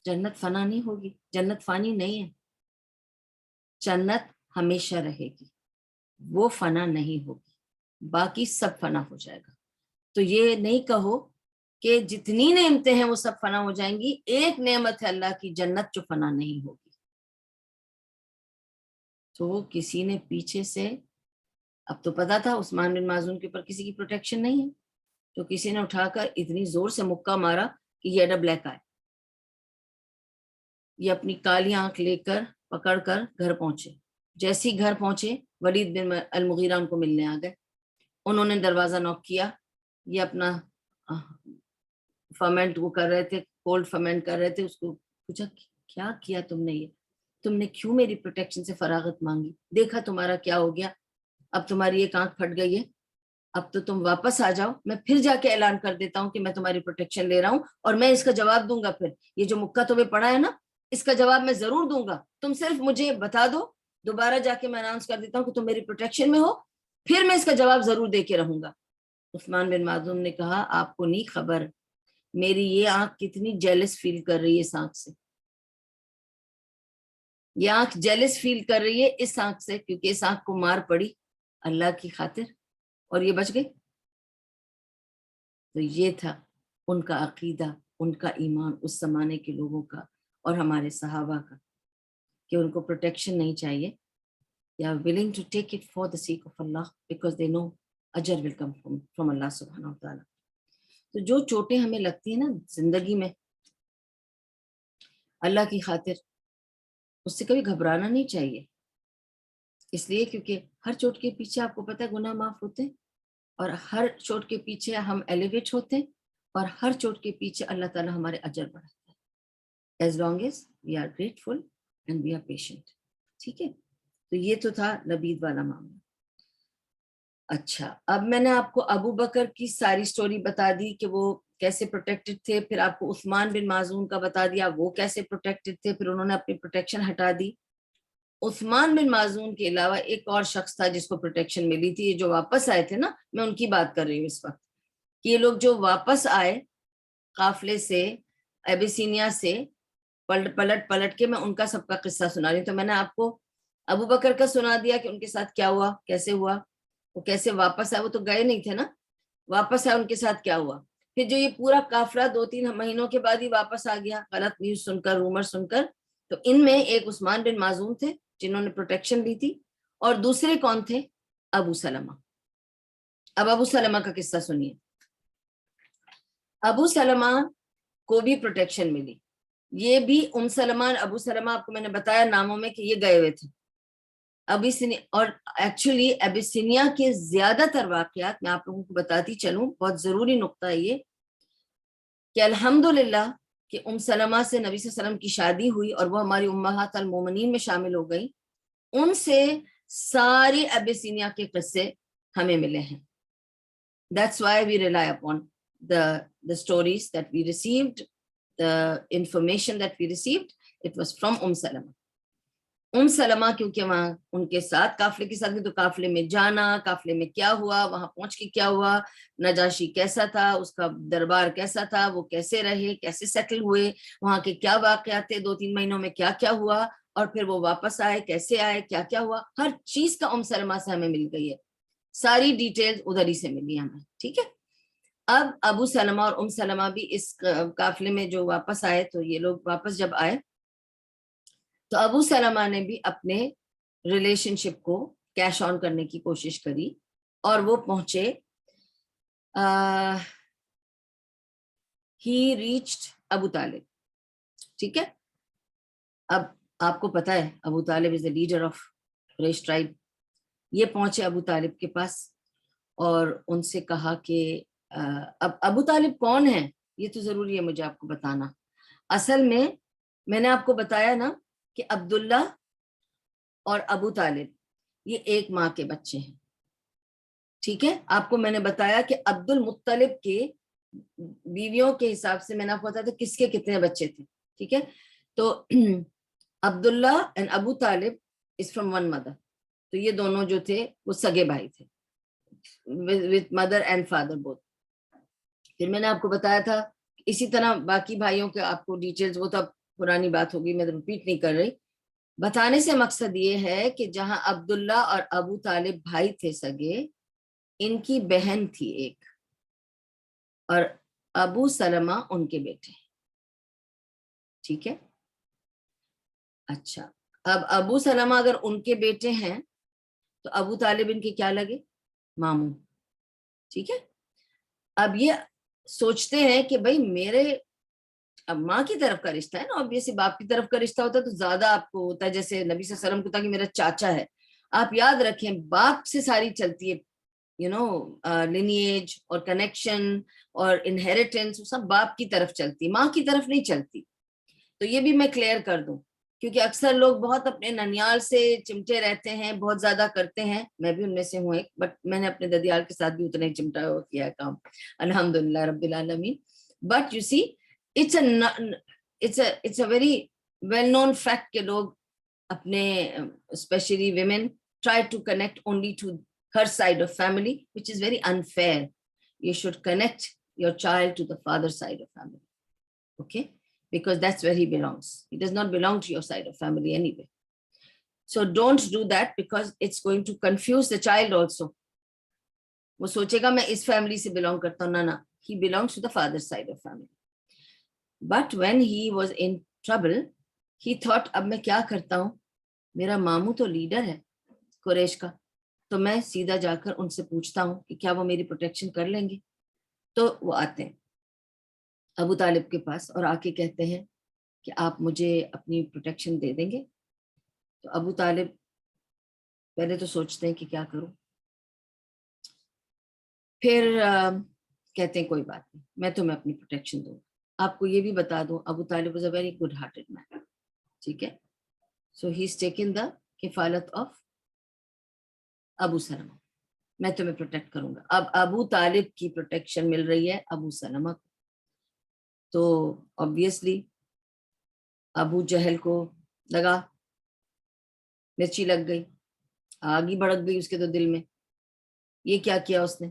جنت فنا نہیں ہوگی, جنت فانی نہیں ہے, جنت ہمیشہ رہے گی, وہ فنا نہیں ہوگی, باقی سب فنا ہو جائے گا. تو یہ نہیں کہو کہ جتنی نعمتیں ہیں وہ سب فنا ہو جائیں گی, ایک نعمت ہے اللہ کی جنت جو فنا نہیں ہوگی. تو کسی نے پیچھے سے, اب تو پتا تھا عثمان بن معذون کے اوپر کسی کی پروٹیکشن نہیں ہے, تو کسی نے اٹھا کر اتنی زور سے مکہ مارا کہ یہ ایڈا بلیک آئے. یہ اپنی کالی آنکھ لے کر پکڑ کر گھر پہنچے. جیسے ہی گھر پہنچے ولید بن المغیرہ ان کو ملنے آ گئے. انہوں نے دروازہ نوک کیا, یہ اپنا فرمنٹ وہ کر رہے تھے, کولڈ فرمنٹ کر رہے تھے. اس کو پوچھا کیا کیا تم نے, یہ تم نے کیوں میری پروٹیکشن سے فراغت مانگی, دیکھا تمہارا کیا ہو گیا, اب تمہاری ایک آنکھ پھٹ گئی ہے, اب تو تم واپس آ جاؤ, میں پھر جا کے اعلان کر دیتا ہوں کہ میں تمہاری پروٹیکشن لے رہا ہوں, اور میں اس کا جواب دوں گا. پھر یہ جو مکہ تمہیں پڑا ہے نا, اس کا جواب میں ضرور دوں گا, تم صرف مجھے بتا دو, دوبارہ جا کے میں اناؤنس کر دیتا ہوں کہ تم میری پروٹیکشن میں ہو, پھر میں اس کا جواب ضرور دے کے رہوں گا. عثمان بن معذون نے کہا, آپ کو نہیں خبر میری یہ آنکھ کتنی جیلس فیل کر رہی ہے اس آنکھ سے, یہ آنکھ جیلس فیل کر رہی ہے اس آنکھ سے, کیونکہ اس آنکھ کو مار پڑی اللہ کی خاطر اور یہ بچ گئی. تو یہ تھا ان کا عقیدہ, ان کا ایمان اس زمانے کے لوگوں کا اور ہمارے صحابہ کا, کہ ان کو پروٹیکشن نہیں چاہیے. They are willing to take it for the sake of Allah because they know اجر will come from Allah سبحانہ وتعالی. تو جو چوٹیں ہمیں لگتی ہیں نا زندگی میں اللہ کی خاطر, اس سے کبھی گھبرانا نہیں چاہیے. اس لیے کیونکہ ہر چوٹ کے پیچھے آپ کو پتہ ہے گناہ معاف ہوتے ہیں, اور ہر چوٹ کے پیچھے ہم ایلیویٹ ہوتے ہیں, اور ہر چوٹ کے پیچھے اللہ تعالیٰ ہمارے اجر بڑھاتا ہے, as long as we are grateful and we are patient. ٹھیک ہے, تو یہ تو تھا لبید والا معاملہ. اچھا, اب میں نے آپ کو ابو بکر کی ساری سٹوری بتا دی کہ وہ کیسے پروٹیکٹڈ تھے, پھر آپ کو عثمان بن معذون کا بتا دیا وہ کیسے پروٹیکٹڈ تھے, پھر انہوں نے اپنی پروٹیکشن ہٹا دی. عثمان بن معذون کے علاوہ ایک اور شخص تھا جس کو پروٹیکشن ملی تھی, یہ جو واپس آئے تھے نا, میں ان کی بات کر رہی ہوں اس وقت, کہ یہ لوگ جو واپس آئے قافلے سے ایبیسینیا سے, پلٹ کے میں ان کا سب کا قصہ سنا رہی ہوں. تو میں نے آپ کو ابو بکر کا سنا دیا کہ ان کے ساتھ کیا ہوا, کیسے ہوا, وہ کیسے واپس آئے, وہ تو گئے نہیں تھے نا, واپس آئے ان کے ساتھ کیا ہوا. پھر جو یہ پورا قافلہ 2-3 مہینوں کے بعد ہی واپس آ گیا غلط نیوز سن کر, رومر سن کر, تو ان میں ایک عثمان بن معذون تھے جنہوں نے پروٹیکشن لی تھی, اور دوسرے کون تھے, ابو سلمہ. اب ابو سلمہ کا قصہ سنیے. ابو سلمہ کو بھی پروٹیکشن ملی, یہ بھی سلمہ, ابو سلمہ آپ کو میں نے بتایا ناموں میں کہ یہ گئے ہوئے تھے ابیسینیا, اور ایکچولی ابیسینیا کے زیادہ تر واقعات میں آپ لوگوں کو بتاتی چلوں, بہت ضروری نقطہ ہے یہ, کہ الحمدللہ کہ سلمہ سے نبی صلی اللہ علیہ وسلم کی شادی ہوئی اور وہ ہماری امہات المومنین میں شامل ہو گئی, ان سے سارے ابیسینیا کے قصے ہمیں ملے ہیں. That's why we rely upon the stories that we received, the information that we received, it was from سلمہ. سلمہ کیونکہ وہاں ان کے ساتھ قافلے کے ساتھ, تو قافلے میں جانا, قافلے میں کیا ہوا, وہاں پہنچ کے کیا ہوا, نجاشی کیسا تھا, اس کا دربار کیسا تھا, وہ کیسے رہے, کیسے سیٹل ہوئے, وہاں کے کیا واقعات تھے, 2-3 مہینوں میں کیا کیا ہوا, اور پھر وہ واپس آئے, کیسے آئے, کیا کیا ہوا, ہر چیز کا سلمہ سے ہمیں مل گئی ہے, ساری ڈیٹیل ادھر ہی سے ملی ہمیں. ٹھیک ہے, اب ابو سلمہ اور سلمہ بھی اس قافلے میں جو واپس آئے, تو یہ لوگ واپس جب آئے تو ابو سلمہ نے بھی اپنے ریلیشن شپ کو کیش آن کرنے کی کوشش کری, اور وہ پہنچے, he reached ابو طالب. ٹھیک ہے, اب آپ کو پتا ہے ابو طالب از دا لیڈر آف قریش ٹرائب. یہ پہنچے ابو طالب کے پاس اور ان سے کہا کہ اب ابو طالب کون ہے, یہ تو ضروری ہے مجھے آپ کو بتانا. اصل میں نے آپ کو بتایا نا کہ عبداللہ اور ابو طالب یہ ایک ماں کے بچے ہیں. ٹھیک ہے, آپ کو میں نے بتایا کہ عبد المطلب کے بیویوں کے حساب سے میں نے آپ کو بتایا تھا کس کے کتنے بچے تھے. ٹھیک ہے, تو عبداللہ اینڈ ابو طالب از فرام ون مدر. تو یہ دونوں جو تھے وہ سگے بھائی تھے with mother and father both. پھر میں نے آپ کو بتایا تھا اسی طرح باقی بھائیوں کے آپ کو ڈیٹیلز, وہ تو اب پرانی بات ہوگی, میں ریپیٹ نہیں کر رہی. بتانے سے مقصد یہ ہے کہ جہاں عبداللہ اور ابو طالب بھائی تھے سگے, ان کی بہن تھی ایک, اور ابو سلمہ ان کے بیٹے. ٹھیک ہے, اچھا اب ابو سلمہ اگر ان کے بیٹے ہیں تو ابو طالب ان کے کیا لگے, ماموں. ٹھیک ہے, اب یہ سوچتے ہیں کہ بھائی میرے اب ماں کی طرف کا رشتہ ہے نا, obviously باپ کی طرف کا رشتہ ہوتا ہے تو زیادہ آپ کو ہوتا ہے, جیسے نبی صلی اللہ علیہ وسلم کو تھا کہ میرا چاچا ہے. آپ یاد رکھیں باپ سے ساری چلتی ہے, لینیج اور کنیکشن اور انہیریٹنس, سب باپ کی طرف چلتی, ماں کی طرف نہیں چلتی. تو یہ بھی میں کلیئر کر دوں, کیونکہ اکثر لوگ بہت اپنے ننیال سے چمٹے رہتے ہیں, بہت زیادہ کرتے ہیں, میں بھی ان میں سے ہوں ایک, بٹ میں نے اپنے ددیال کے ساتھ بھی اتنا ہی چمٹا کیا ہے کام, الحمدللہ رب العالمین. But you see it's a very well known fact کہ لوگ اپنے especially women try to connect only to her side of family, which is very unfair. You should connect your child to the father side of family, okay, because that's where he belongs. He does not belong to your side of family anyway. So don't do that because it's going to confuse the child also. وہ سوچے گا میں اس family سے belong کرتا ہوں, نا he belongs to the father side of family. But when he was in trouble, he thought اب میں کیا کرتا ہوں, میرا ماموں تو لیڈر ہے قریش کا, تو میں سیدھا جا کر ان سے پوچھتا ہوں کہ کیا وہ میری پروٹیکشن کر لیں گے. تو وہ آتے ہیں ابو طالب کے پاس اور آ کے کہتے ہیں کہ آپ مجھے اپنی پروٹیکشن دے دیں گے. تو ابو طالب پہلے تو سوچتے ہیں کہ کیا کروں, پھر کہتے ہیں کوئی بات نہیں, میں تمہیں اپنی پروٹیکشن دوں. آپ کو یہ بھی بتا دوں ابو طالب was a very good hearted man. ٹھیک ہے, so he's taken the کفالت of ابو سلمہ, میں تمہیں پروٹیکٹ کروں گا. اب ابو طالب کی پروٹیکشن مل رہی ہے ابو سلمہ کو, تو obviously ابو جہل کو لگا, مرچی لگ گئی, آگ ہی بھڑک گئی اس کے تو دل میں. یہ کیا کیا اس نے,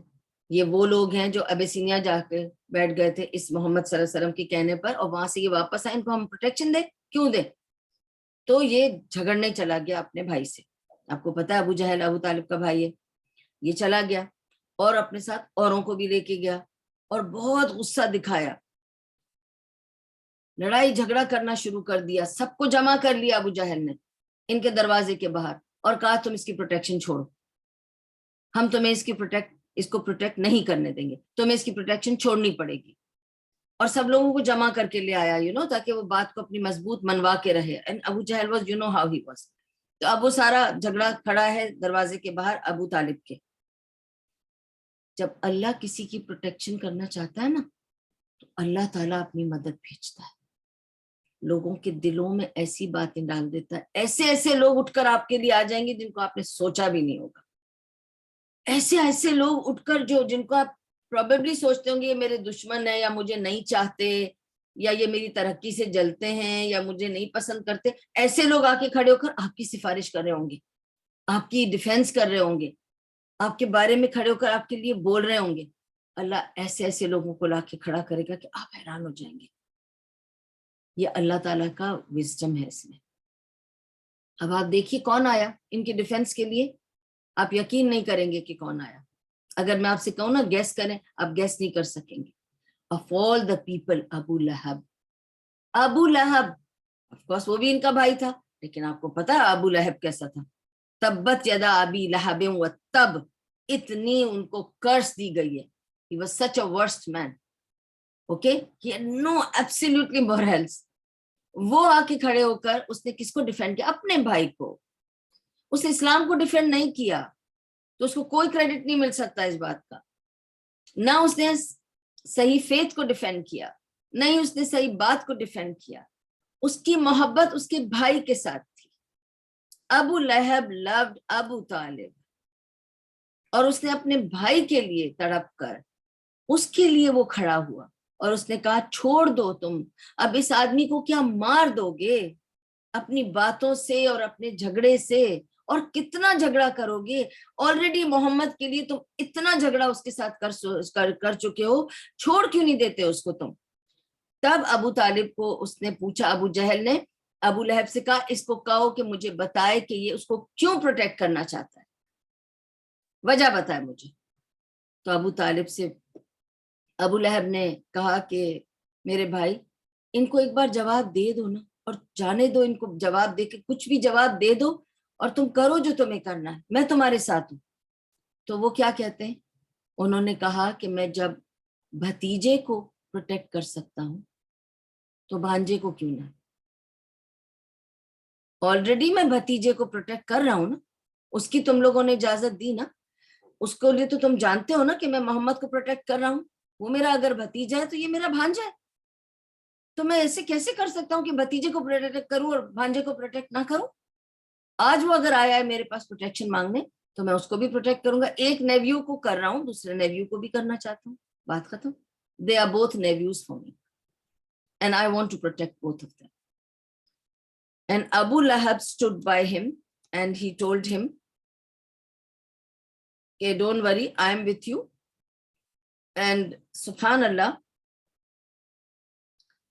یہ وہ لوگ ہیں جو ابیسینیا جا کے بیٹھ گئے تھے اس محمد صلی اللہ علیہ وسلم کے کہنے پر, اور وہاں سے یہ واپس آئے, ان کو ہم پروٹیکشن دیں, کیوں دیں. تو یہ جھگڑنے چلا گیا اپنے بھائی سے. آپ کو پتا ہے ابو جہل ابو طالب کا بھائی ہے, یہ چلا گیا اور اپنے ساتھ اوروں کو بھی لے کے گیا اور بہت غصہ دکھایا, لڑائی جھگڑا کرنا شروع کر دیا, سب کو جمع کر لیا ابو جہل نے ان کے دروازے کے باہر, اور کہا تم اس کی پروٹیکشن چھوڑو, ہم تمہیں اس کو پروٹیکٹ نہیں کرنے دیں گے, تمہیں اس کی پروٹیکشن چھوڑنی پڑے گی. اور سب لوگوں کو جمع کر کے لے آیا تاکہ وہ بات کو اپنی مضبوط منوا کے رہے. And above Jahl was how he was. تو اب وہ سارا جھگڑا کھڑا ہے دروازے کے باہر ابو طالب کے. جب اللہ کسی کی پروٹیکشن کرنا چاہتا ہے نا تو اللہ تعالیٰ اپنی مدد بھیجتا ہے, لوگوں کے دلوں میں ایسی باتیں ڈال دیتا ہے, ایسے لوگ اٹھ کر آپ کے لیے آ جائیں گے جن کو آپ نے سوچا بھی نہیں ہوگا. ایسے لوگ اٹھ کر جن کو آپ پروبیبلی سوچتے ہوں گے یہ میرے دشمن ہے, یا مجھے نہیں چاہتے, یا یہ میری ترقی سے جلتے ہیں, یا مجھے نہیں پسند کرتے, ایسے لوگ آ کے کھڑے ہو کر آپ کی سفارش کر رہے ہوں گے, آپ کی ڈیفینس کر رہے ہوں گے, آپ کے بارے میں کھڑے ہو کر آپ کے لیے بول رہے ہوں گے. اللہ ایسے لوگوں کو لا کے کھڑا کرے گا کہ آپ حیران ہو جائیں گے. یہ اللہ تعالیٰ کا وزڈم ہے اس میں. اب آپ دیکھیے کون آیا ان کے ڈیفینس کے لیے, آپ یقین نہیں کریں گے کہ کون آیا. اگر میں آپ سے کہوں نا گیس کریں, آپ گیس نہیں کر سکیں گے. of all the people, ابو لہب of course وہ بھی ان کا بھائی تھا, لیکن آپ کو پتا ابو لہب کیسا تھا, تبت یدا ابی لہب وتب, اتنی ان کو کرس دی گئی ہے. he was such a worst man. Okay, he had no absolutely morals. وہ آ کے کھڑے ہو کر اس نے کس کو ڈیفینڈ کیا؟ اپنے بھائی کو. اس نے اسلام کو ڈیفینڈ نہیں کیا تو اس کو کوئی کریڈٹ نہیں مل سکتا اس بات کا. نہ اس نے صحیح فیتھ کو ڈیفینڈ کیا, نہ ہی اس نے صحیح بات کو ڈیفینڈ کیا. اس کی محبت اس کے بھائی کے ساتھ تھی. ابو لہب لوڈ ابو طالب, اور اس نے اپنے بھائی کے لیے تڑپ کر اس کے لیے وہ کھڑا ہوا, اور اس نے کہا چھوڑ دو تم, اب اس آدمی کو کیا مار دو گے اپنی باتوں سے اور اپنے جھگڑے سے, اور کتنا جھگڑا کرو گے؟ آلریڈی محمد کے لیے تم اتنا جھگڑا اس کے ساتھ کر چکے ہو, چھوڑ کیوں نہیں دیتے اس کو تم؟ تب ابو طالب کو اس نے پوچھا, ابو جہل نے ابو لہب سے کہا اس کو کہو کہ مجھے بتائے کہ یہ اس کو کیوں پروٹیکٹ کرنا چاہتا ہے, وجہ بتائے مجھے. تو ابو طالب سے ابو لہب نے کہا کہ میرے بھائی ان کو ایک بار جواب دے دو نا, اور جانے دو ان کو, جواب دے کے کچھ بھی جواب دے دو اور تم کرو جو تمہیں کرنا ہے, میں تمہارے ساتھ ہوں. تو وہ کیا کہتے ہیں؟ انہوں نے کہا کہ میں جب بھتیجے کو پروٹیکٹ کر سکتا ہوں تو بھانجے کو کیوں نہ. آلریڈی میں بھتیجے کو پروٹیکٹ کر رہا ہوں نا, اس کی تم لوگوں نے اجازت دی نا, اس کو لیے تو تم جانتے ہو نا کہ میں محمد کو پروٹیکٹ کر رہا ہوں. وہ میرا اگر بھتیجا ہے تو یہ میرا بھانجا ہے, تو میں ایسے کیسے کر سکتا ہوں کہ بھتیجے کو پروٹیکٹ کروں اور بھانجے کو پروٹیکٹ نہ کروں؟ آج وہ اگر آیا ہے میرے پاس پروٹیکشن مانگنے تو میں اس کو بھی پروٹیکٹ کروں گا. ایک نیویو کو کر رہا ہوں, دوسرے نیویو کو بھی کرنا چاہتا ہوں, بات ختم. They are both nephews for me and I want to protect both of them. And Abu Lahab stood by him and he told him, okay, don't worry, I am with you. And subhanallah,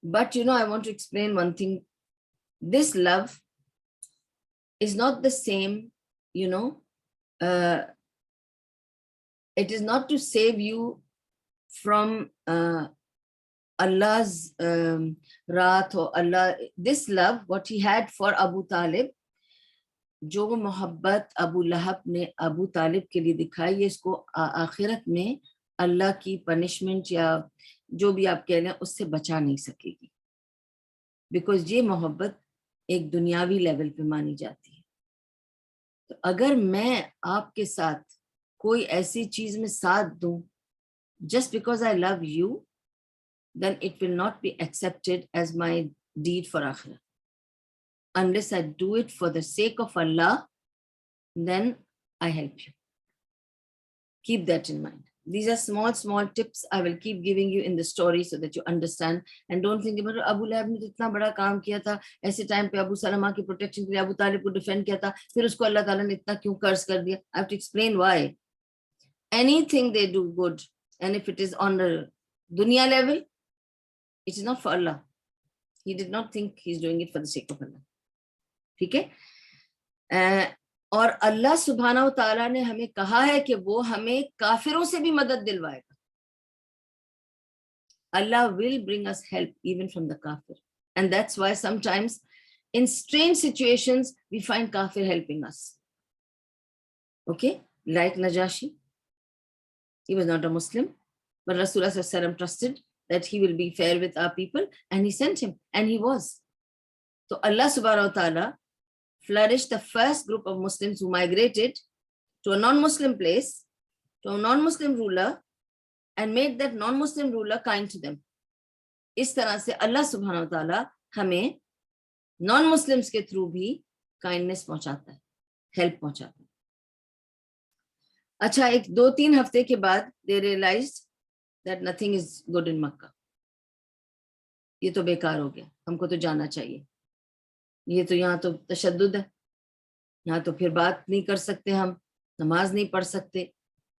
but I want to explain one thing. This love is not the same, it is not to save you from Allah's wrath or Allah. This love, what he had for Abu Talib, جو محبت ابو لہب نے ابو طالب کے لیے دکھائی, اس کو آخرت میں اللہ کی پنشمنٹ یا جو بھی آپ کہہ لیں اس سے بچا نہیں سکے گی, بیکاز یہ محبت ایک دنیاوی لیول پہ مانی جاتی ہے. تو اگر میں آپ کے ساتھ کوئی ایسی چیز میں ساتھ دوں just because I love you, then it will not be accepted as my deed for akhirah. Unless I do it for the sake of Allah, then I help you. Keep that in mind. These are small tips I will keep giving you in the story so that you understand. And don't think about Abu Lahab نے اتنا بڑا کام کیا تھا, ایسے time پہ ابو سلمہ کی protection کے لیے ابو طالب کو ڈیفینڈ کیا تھا, پھر اس کو اللہ تعالیٰ نے اتنا کیوں قرض کر دیا. I have to explain why. Anything they do good, and if it is on the dunya level, it is not for Allah. He did not think he's doing it for the sake of Allah. ٹھیک ہے. اور اللہ سبحانہ و تعالیٰ نے ہمیں کہا ہے کہ وہ ہمیں کافروں سے بھی مدد دلوائے گا. Allah will bring us help even from the kafir. And that's why sometimes in strange situations we find kafir helping us. Okay, like Najashi. He was not a Muslim, but Rasulullah sallallahu alaihi wasallam trusted that he will be fair with our people, and he sent him, and he was. So Allah subhanahu wa ta'ala flourished the first group of Muslims who migrated to a non-Muslim place, to a non-Muslim ruler, and made that non-Muslim ruler kind to them. اس طرح سے اللہ سبحانہ wa ta'ala ہمیں non-Muslims کے through بھی kindness پہنچاتا ہے, help پہنچاتا ہے. اچھا, ایک 2-3 ہفتے کے بعد they realized that nothing is good in Makkah. یہ تو بیکار ہو گیا, ہم کو تو جانا چاہیے. یہ تو یہاں تو تشدد ہے, یہاں تو پھر بات نہیں کر سکتے, ہم نماز نہیں پڑھ سکتے,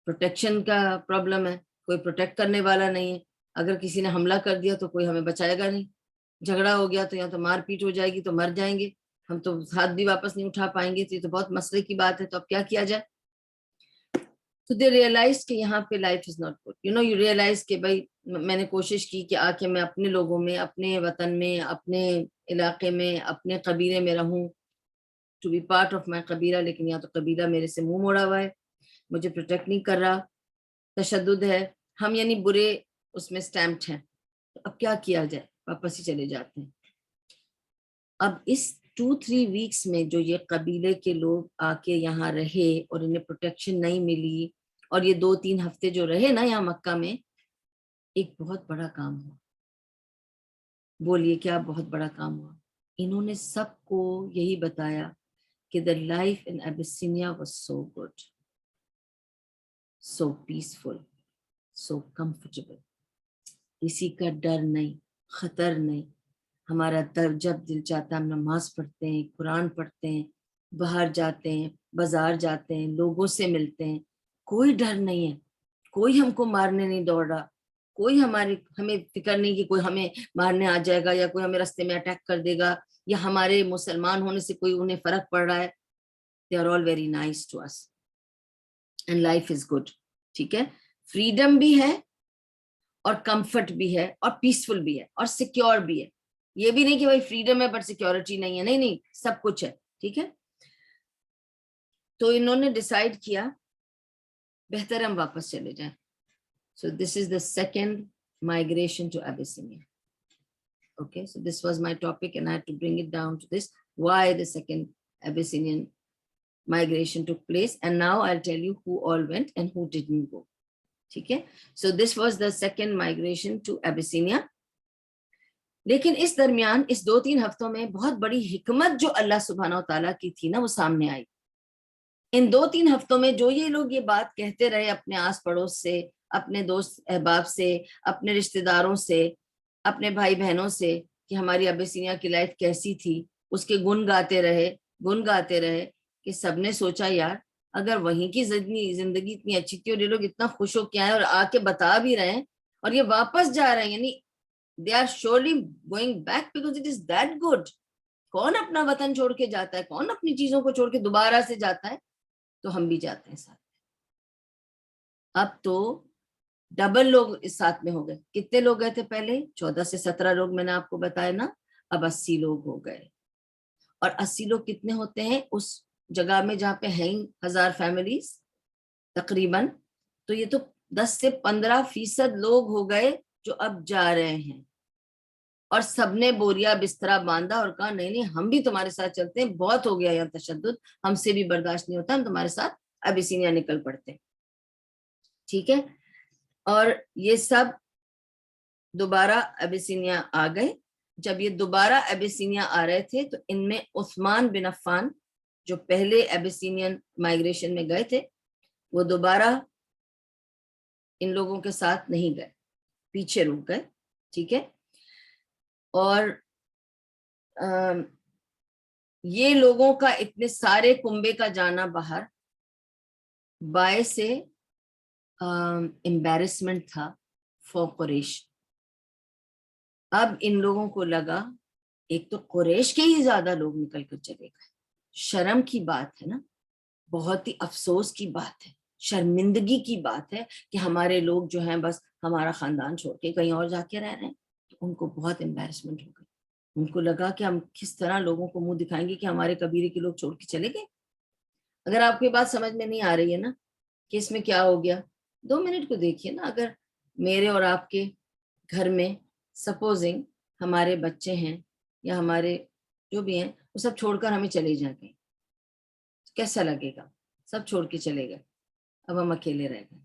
پروٹیکشن کا پرابلم ہے, کوئی پروٹیکٹ کرنے والا نہیں ہے, اگر کسی نے حملہ کر دیا تو کوئی ہمیں بچائے گا نہیں, جھگڑا ہو گیا تو یا تو مار پیٹ ہو جائے گی تو مر جائیں گے, ہم تو ہاتھ بھی واپس نہیں اٹھا پائیں گے, تو یہ تو بہت مسئلے کی بات ہے, تو اب کیا کیا جائے. تو دے ریئلائز کہ یہاں پہ life is not good. You realise کہ بھائی میں نے کوشش کی کہ آ کے میں اپنے لوگوں میں, اپنے وطن میں, اپنے علاقے میں, اپنے قبیلے میں رہوں, to be part of my قبیلہ, لیکن یا تو قبیلہ میرے سے منہ موڑا ہوا ہے, مجھے پروٹیکٹ نہیں کر رہا, تشدد ہے, ہم یعنی برے اس میں اسٹیمپڈ ہیں. اب کیا کیا جائے, واپس ہی چلے جاتے ہیں. اب اس 2-3 ویکس میں جو یہ قبیلے کے لوگ آ کے یہاں رہے اور انہیں پروٹیکشن نہیں ملی, اور یہ 2-3 ہفتے جو رہے نا یہاں مکہ میں, ایک بہت بڑا کام ہوا. بولیے کیا بہت بڑا کام ہوا؟ انہوں نے سب کو یہی بتایا کہ the life in Abyssinia was so good, so peaceful, so comfortable. کسی کا ڈر نہیں, خطر نہیں. ہمارا جب دل چاہتا ہے ہم نماز پڑھتے ہیں, قرآن پڑھتے ہیں, باہر جاتے ہیں, بازار جاتے ہیں, لوگوں سے ملتے ہیں, کوئی ڈر نہیں ہے, کوئی ہم کو مارنے نہیں دوڑ رہا, کوئی ہمیں فکر نہیں کہ کوئی ہمیں مارنے آ جائے گا یا کوئی ہمیں رستے میں اٹیک کر دے گا یا ہمارے مسلمان ہونے سے کوئی انہیں فرق پڑ رہا ہے. They are all very nice to us and life is good. ٹھیک ہے, فریڈم بھی ہے اور کمفرٹ بھی ہے اور پیسفل بھی ہے اور سیکیور بھی ہے. یہ بھی نہیں کہ بھائی فریڈم ہے بٹ سیکیورٹی نہیں ہے, نہیں نہیں, سب کچھ ہے. ٹھیک ہے, تو انہوں نے ڈیسائیڈ کیا بہتر ہم واپس چلے جائیں. So this is the second migration to Abyssinia. Okay, so this was my topic and I had to bring it down to this, why the second Abyssinian migration took place, and now I'll tell you who all went and who didn't go. Okay, so this was the second migration to Abyssinia. لیکن اس درمیان اس 2-3 ہفتوں میں بہت بڑی حکمت جو اللہ سبحانہ و تعالیٰ کی تھی نا وہ سامنے آئی. ان 2-3 ہفتوں میں جو یہ لوگ یہ بات کہتے رہے اپنے آس پڑوس سے, اپنے دوست احباب سے, اپنے رشتہ داروں سے, اپنے بھائی بہنوں سے کہ ہماری ابیسینیا کی لائف کیسی تھی, اس کے گن گاتے رہے کہ سب نے سوچا یار اگر وہیں کی زندگی اتنی اچھی تھی اور یہ لوگ اتنا خوش ہو کے آئے اور آ کے بتا بھی رہے ہیں اور یہ واپس جا رہے ہیں, یعنی they are surely going back because it is that good. کون اپنا وطن چھوڑ کے جاتا ہے, کون اپنی چیزوں کو چھوڑ کے دوبارہ سے جاتا ہے, تو ہم بھی جاتے ہیں ساتھ. اب تو ڈبل لوگ اس ساتھ میں ہو گئے. کتنے لوگ گئے تھے پہلے؟ 14 سے 17 لوگ میں نے آپ کو بتایا نا, اب 80 لوگ ہو گئے. اور 80 لوگ کتنے ہوتے ہیں اس جگہ میں جہاں پہ ہیں 1000 فیملیز تقریباً, تو یہ تو 10 سے 15% لوگ ہو گئے جو اب جا رہے ہیں. اور سب نے بوریا بسترا باندھا اور کہا نہیں نہیں ہم بھی تمہارے ساتھ چلتے ہیں, بہت ہو گیا یہاں تشدد, ہم سے بھی برداشت نہیں ہوتا, ہم تمہارے ساتھ ابیسینیا نکل پڑتے ہیں. ٹھیک ہے, اور یہ سب دوبارہ ابیسینیا آ گئے. جب یہ دوبارہ ابیسینیا آ رہے تھے تو ان میں عثمان بن عفان جو پہلے ابیسینین مائگریشن میں گئے تھے وہ دوبارہ ان لوگوں کے ساتھ نہیں گئے, پیچھے رک گئے. ٹھیک ہے, اور یہ لوگوں کا اتنے سارے کنبے کا جانا باہر باعث embarrassment تھا for قریش. اب ان لوگوں کو لگا ایک تو قریش کے ہی زیادہ لوگ نکل کر چلے گئے, شرم کی بات ہے نا, بہت ہی افسوس کی بات ہے, شرمندگی کی بات ہے کہ ہمارے لوگ جو ہیں بس ہمارا خاندان چھوڑ کے کہیں اور جا کے رہ رہے ہیں. ان کو بہت embarrassment ہو گئی. ان کو لگا کہ ہم کس طرح لوگوں کو منہ دکھائیں گے کہ ہمارے قبیلے کے لوگ چھوڑ کے چلے گئے. اگر آپ کی بات سمجھ میں نہیں آ رہی ہے نا کہ اس میں کیا ہو گیا, 2 منٹ کو دیکھیے نا. اگر میرے اور آپ کے گھر میں سپوزنگ ہمارے بچے ہیں یا ہمارے جو بھی ہیں وہ سب چھوڑ کر ہمیں چلے جائیں گے, کیسا لگے گا؟ سب چھوڑ کے چلے گئے, اب ہم اکیلے رہ گئے.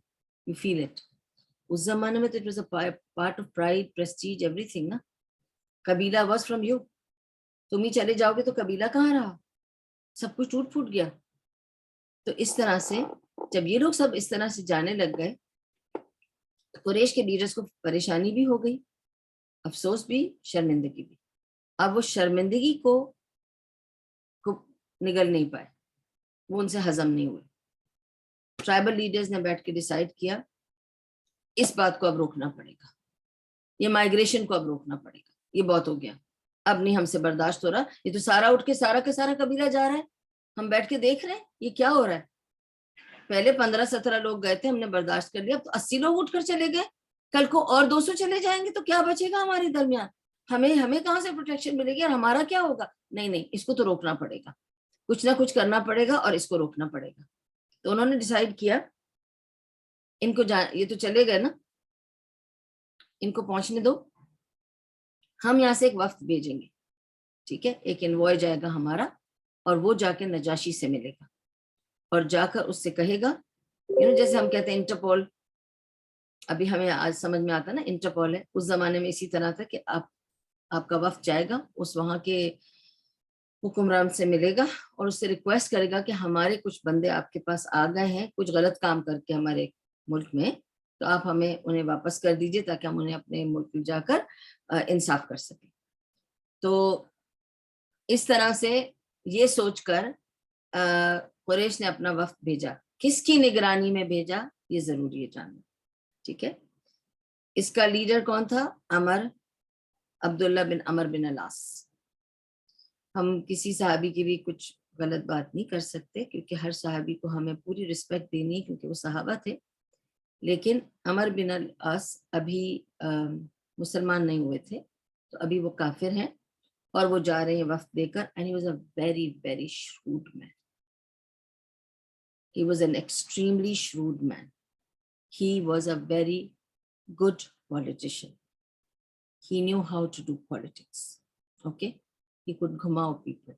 You feel it. اس زمانے میں تو it was a part of pride, prestige, every thing نا. قبیلہ واز فرام یو. تم ہی چلے جاؤ گے تو قبیلہ کہاں رہا, سب کچھ ٹوٹ پھوٹ گیا. تو اس طرح سے جب یہ لوگ سب اس طرح سے جانے لگ گئے قریش کے لیڈرز کو پریشانی بھی ہو گئی, افسوس بھی, شرمندگی بھی. اب وہ شرمندگی کو نگل نہیں پائے, وہ ان سے ہضم نہیں ہوئے. ٹرائبل لیڈرز نے بیٹھ کے ڈیسائیڈ کیا اس بات کو اب روکنا پڑے گا, یہ مائگریشن کو اب روکنا پڑے گا, یہ بہت ہو گیا, اب نہیں ہم سے برداشت ہو رہا. یہ تو سارا اٹھ کے سارا کا سارا قبیلہ جا رہا ہے, ہم بیٹھ کے دیکھ رہے ہیں یہ کیا ہو رہا ہے. پہلے 15-17 لوگ گئے تھے, ہم نے برداشت کر لیا, اب تو 80 لوگ اٹھ کر چلے گئے, کل کو اور 200 چلے جائیں گے تو کیا بچے گا ہمارے درمیان, ہمیں کہاں سے پروٹیکشن ملے گی اور ہمارا کیا ہوگا. نہیں نہیں, اس کو تو روکنا پڑے گا, کچھ نہ کچھ کرنا پڑے گا اور اس کو روکنا پڑے گا. تو انہوں نے ڈیسائیڈ کیا ان کو یہ تو چلے گئے نا, ان کو پہنچنے دو, ہم یہاں سے ایک وفد بھیجیں گے, ٹھیک ہے, ایک انوائے جائے گا ہمارا, اور وہ جا کے نجاشی سے ملے گا اور جا کر اس سے کہے گا, جیسے ہم کہتے ہیں انٹرپول, ابھی ہمیں آج سمجھ میں آتا نا انٹرپول ہے, اس زمانے میں اسی طرح تھا کہ آپ کا وفد جائے گا, اس وہاں کے حکمران سے ملے گا اور اس سے ریکویسٹ کرے گا کہ ہمارے کچھ بندے آپ کے پاس آ گئے ہیں کچھ غلط کام کر کے ہمارے ملک میں, تو آپ ہمیں انہیں واپس کر دیجئے تاکہ ہم انہیں اپنے ملک میں جا کر انصاف کر سکیں. تو اس طرح سے یہ سوچ کر قریش نے اپنا وفد بھیجا. کس کی نگرانی میں بھیجا یہ ضروری ہے جاننا, ٹھیک ہے. اس کا لیڈر کون تھا؟ عبداللہ بن عمر بن العاص. ہم کسی صحابی کی بھی کچھ غلط بات نہیں کر سکتے کیونکہ ہر صحابی کو ہمیں پوری رسپیکٹ دینی ہے کیونکہ وہ صحابہ تھے, لیکن عمر بن العاص ابھی مسلمان نہیں ہوئے تھے, تو ابھی وہ کافر ہیں اور وہ جا رہے ہیں وفد دے کر. and he was a very very shrewd man. He was an extremely shrewd man. He was a very good politician. He knew how to do politics. Okay, he could ghumao people.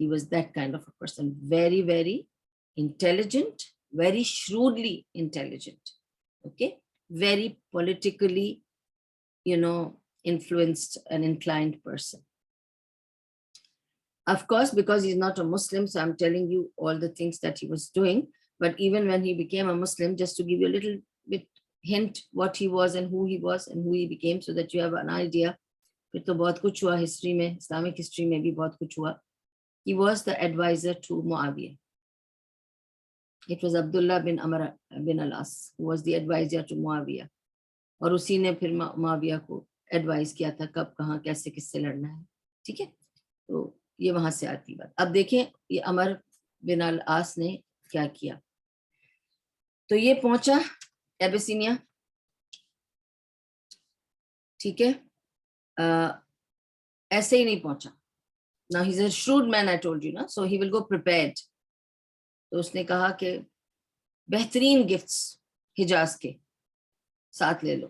He was that kind of a person, very very intelligent, very shrewdly intelligent, okay, very politically influenced and inclined person. Of course, because he's not a Muslim, so I'm telling you all the things that he was doing. But even when he became a Muslim, just to give you a little bit hint what he was and who he became, so that you have an idea. پھر تو بہت کچھ ہوا history میں, Islamic history میں بھی بہت کچھ ہوا. He was the advisor to Muawiyah. It was Abdullah bin Amr bin al-As who was the advisor to Muawiyah. اور اسی نے پھر معاویہ کو ایڈوائز کیا تھا کب کہاں کیسے کس سے لڑنا ہے, ٹھیک ہے. تو یہ وہاں سے آتی بات. اب دیکھیں یہ عمر بن العاص نے کیا کیا. تو یہ پہنچا ایبیسینیا, ٹھیک ہے, ایسے ہی نہیں پہنچا. Now he's a shrewd man, I told you, na? So he will go prepared. تو اس نے کہا کہ بہترین گفٹس حجاز کے ساتھ لے لو,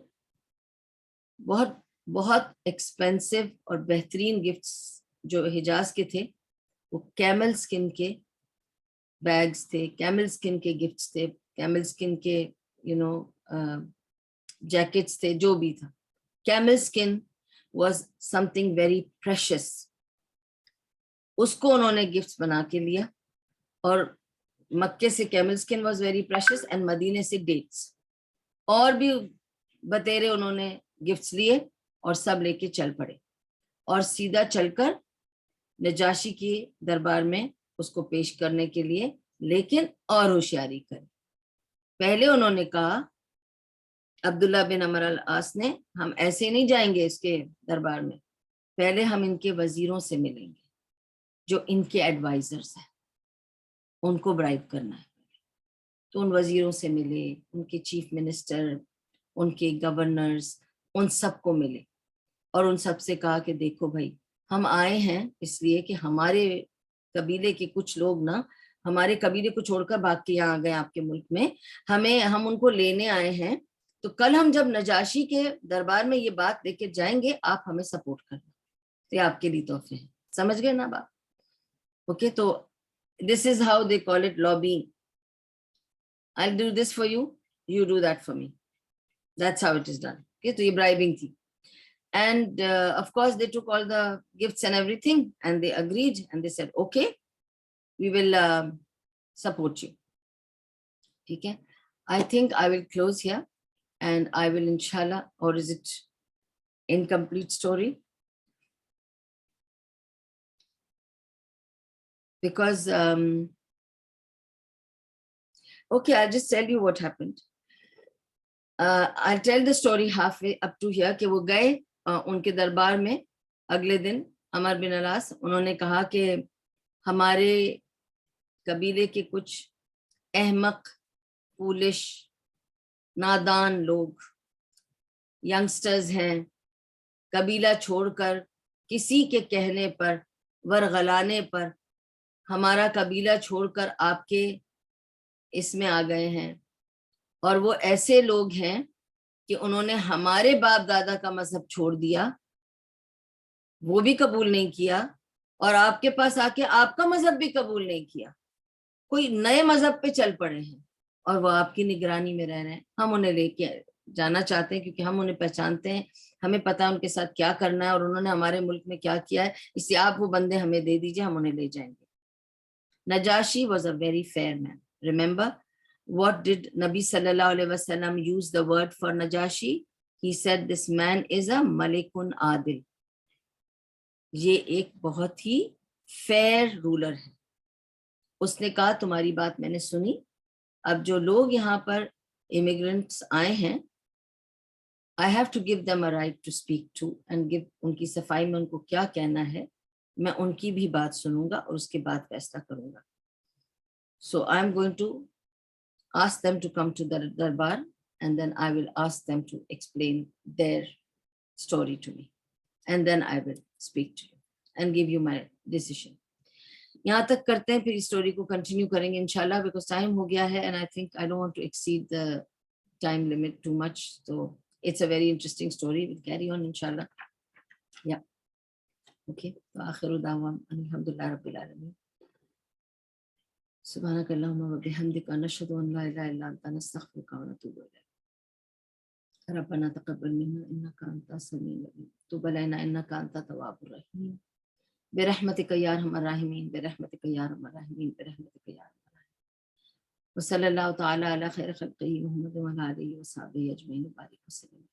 بہت بہت ایکسپینسو اور بہترین گفٹس جو حجاز کے تھے وہ کیمل سکن کے بیگز تھے, کیمل سکن کے گفٹس تھے, کیمل سکن کے جیکٹس تھے, جو بھی تھا. Camel skin was something very precious. اس کو انہوں نے گفٹس بنا کے لیا, اور مکے سے camel skin was very precious and مدینے سے ڈیٹس, اور بھی بتیرے انہوں نے گفٹس لیے اور سب لے کے چل پڑے, اور سیدھا چل کر نجاشی کی دربار میں اس کو پیش کرنے کے لیے. لیکن اور ہوشیاری کرے, پہلے انہوں نے کہا عبداللہ بن عمر العاص نے, ہم ایسے نہیں جائیں گے اس کے دربار میں, پہلے ہم ان کے وزیروں سے ملیں گے جو ان کے ایڈوائزرز ہیں, ان کو برائب کرنا ہے. تو ان وزیروں سے ملے, ان کے چیف منسٹر, ان کے گورنرز, ان سب کو ملے اور ان سب سے کہا کہ دیکھو بھائی, ہم آئے ہیں اس لیے کہ ہمارے قبیلے کے کچھ لوگ نا ہمارے قبیلے کو چھوڑ کر بھاگ کے یہاں آ گئے آپ کے ملک میں, ہم ان کو لینے آئے ہیں. تو کل ہم جب نجاشی کے دربار میں یہ بات لے کے جائیں گے, آپ ہمیں سپورٹ کرنا, تو یہ آپ کے لیے تحفے ہیں. سمجھ گئے نا بات؟ اوکے, تو this is how they call it lobbying. I'll do this for you, you do that for me. That's how it is done. Okay, تو یہ bribing تھی. And of course they took all the gifts and everything and they agreed and they said okay, we will support you. Okay, I think I will close here and I will inshallah, or is it incomplete story? Because okay, I'll just tell you what happened. I'll tell the story halfway up to here کہ وہ گئے ان کے دربار میں. اگلے دن عمر بن العاص انہوں نے کہا کہ ہمارے قبیلے کے کچھ احمق, فولش, نادان لوگ, ینگسٹرز ہیں, قبیلہ چھوڑ کر کسی کے کہنے پر, ورغلانے پر ہمارا قبیلہ چھوڑ کر آپ کے اس میں آ گئے ہیں. اور وہ ایسے لوگ ہیں کہ انہوں نے ہمارے باپ دادا کا مذہب چھوڑ دیا وہ بھی قبول نہیں کیا اور آپ کے پاس آ کے آپ کا مذہب بھی قبول نہیں کیا, کوئی نئے مذہب پہ چل پڑے ہیں اور وہ آپ کی نگرانی میں رہ رہے ہیں, ہم انہیں لے کے جانا چاہتے ہیں کیونکہ ہم انہیں پہچانتے ہیں, ہمیں پتا ہے ان کے ساتھ کیا کرنا ہے اور انہوں نے ہمارے ملک میں کیا کیا ہے, اس لیے آپ وہ بندے ہمیں دے دیجیے, ہم انہیں لے جائیں گے. Najashi was a very fair man. Remember what did Nabi sallallahu alaihi wasallam use the word for Najashi? He said this man is a malikun adil. یہ ایک بہت ہی فیئر رولر ہے. اس نے کہا تمہاری بات میں نے سنی, اب جو لوگ یہاں پر امیگرنٹس آئے ہیں, I have to give them a right to speak to and give, ان کی صفائی میں ان کو کیا کہنا ہے, میں ان کی بھی بات سنوں گا اور اس کے بعد فیصلہ کروں گا. So I'm going to ask them to come to the darbar and then I will ask them to explain their story to me and then I will speak to you and give you my decision. یہاں تک کرتے ہیں, پھر اس story کو continue کریں گے انشاءاللہ, because time ہو گیا ہے and I think I don't want to exceed the time limit too much. So it's a very interesting story. We'll carry on inshallah. Yeah. Okay. وآخر دعوانا الحمد لله رب العالمين. سبحانك اللهم وبحمدك نشهد أن لا إله إلا أنت نستغفرك ونتوب إليك. ربنا تقبل منا إنك أنت السميع العليم, تب علينا إنك أنت التواب الرحيم. برحمتك يا أرحم الراحمين, برحمتك يا أرحم الراحمين, برحمتك يا أرحم الراحمين. وصلى الله تعالى على خير خلقه محمد وعلى آله وصحبه أجمعين وبارك وسلم.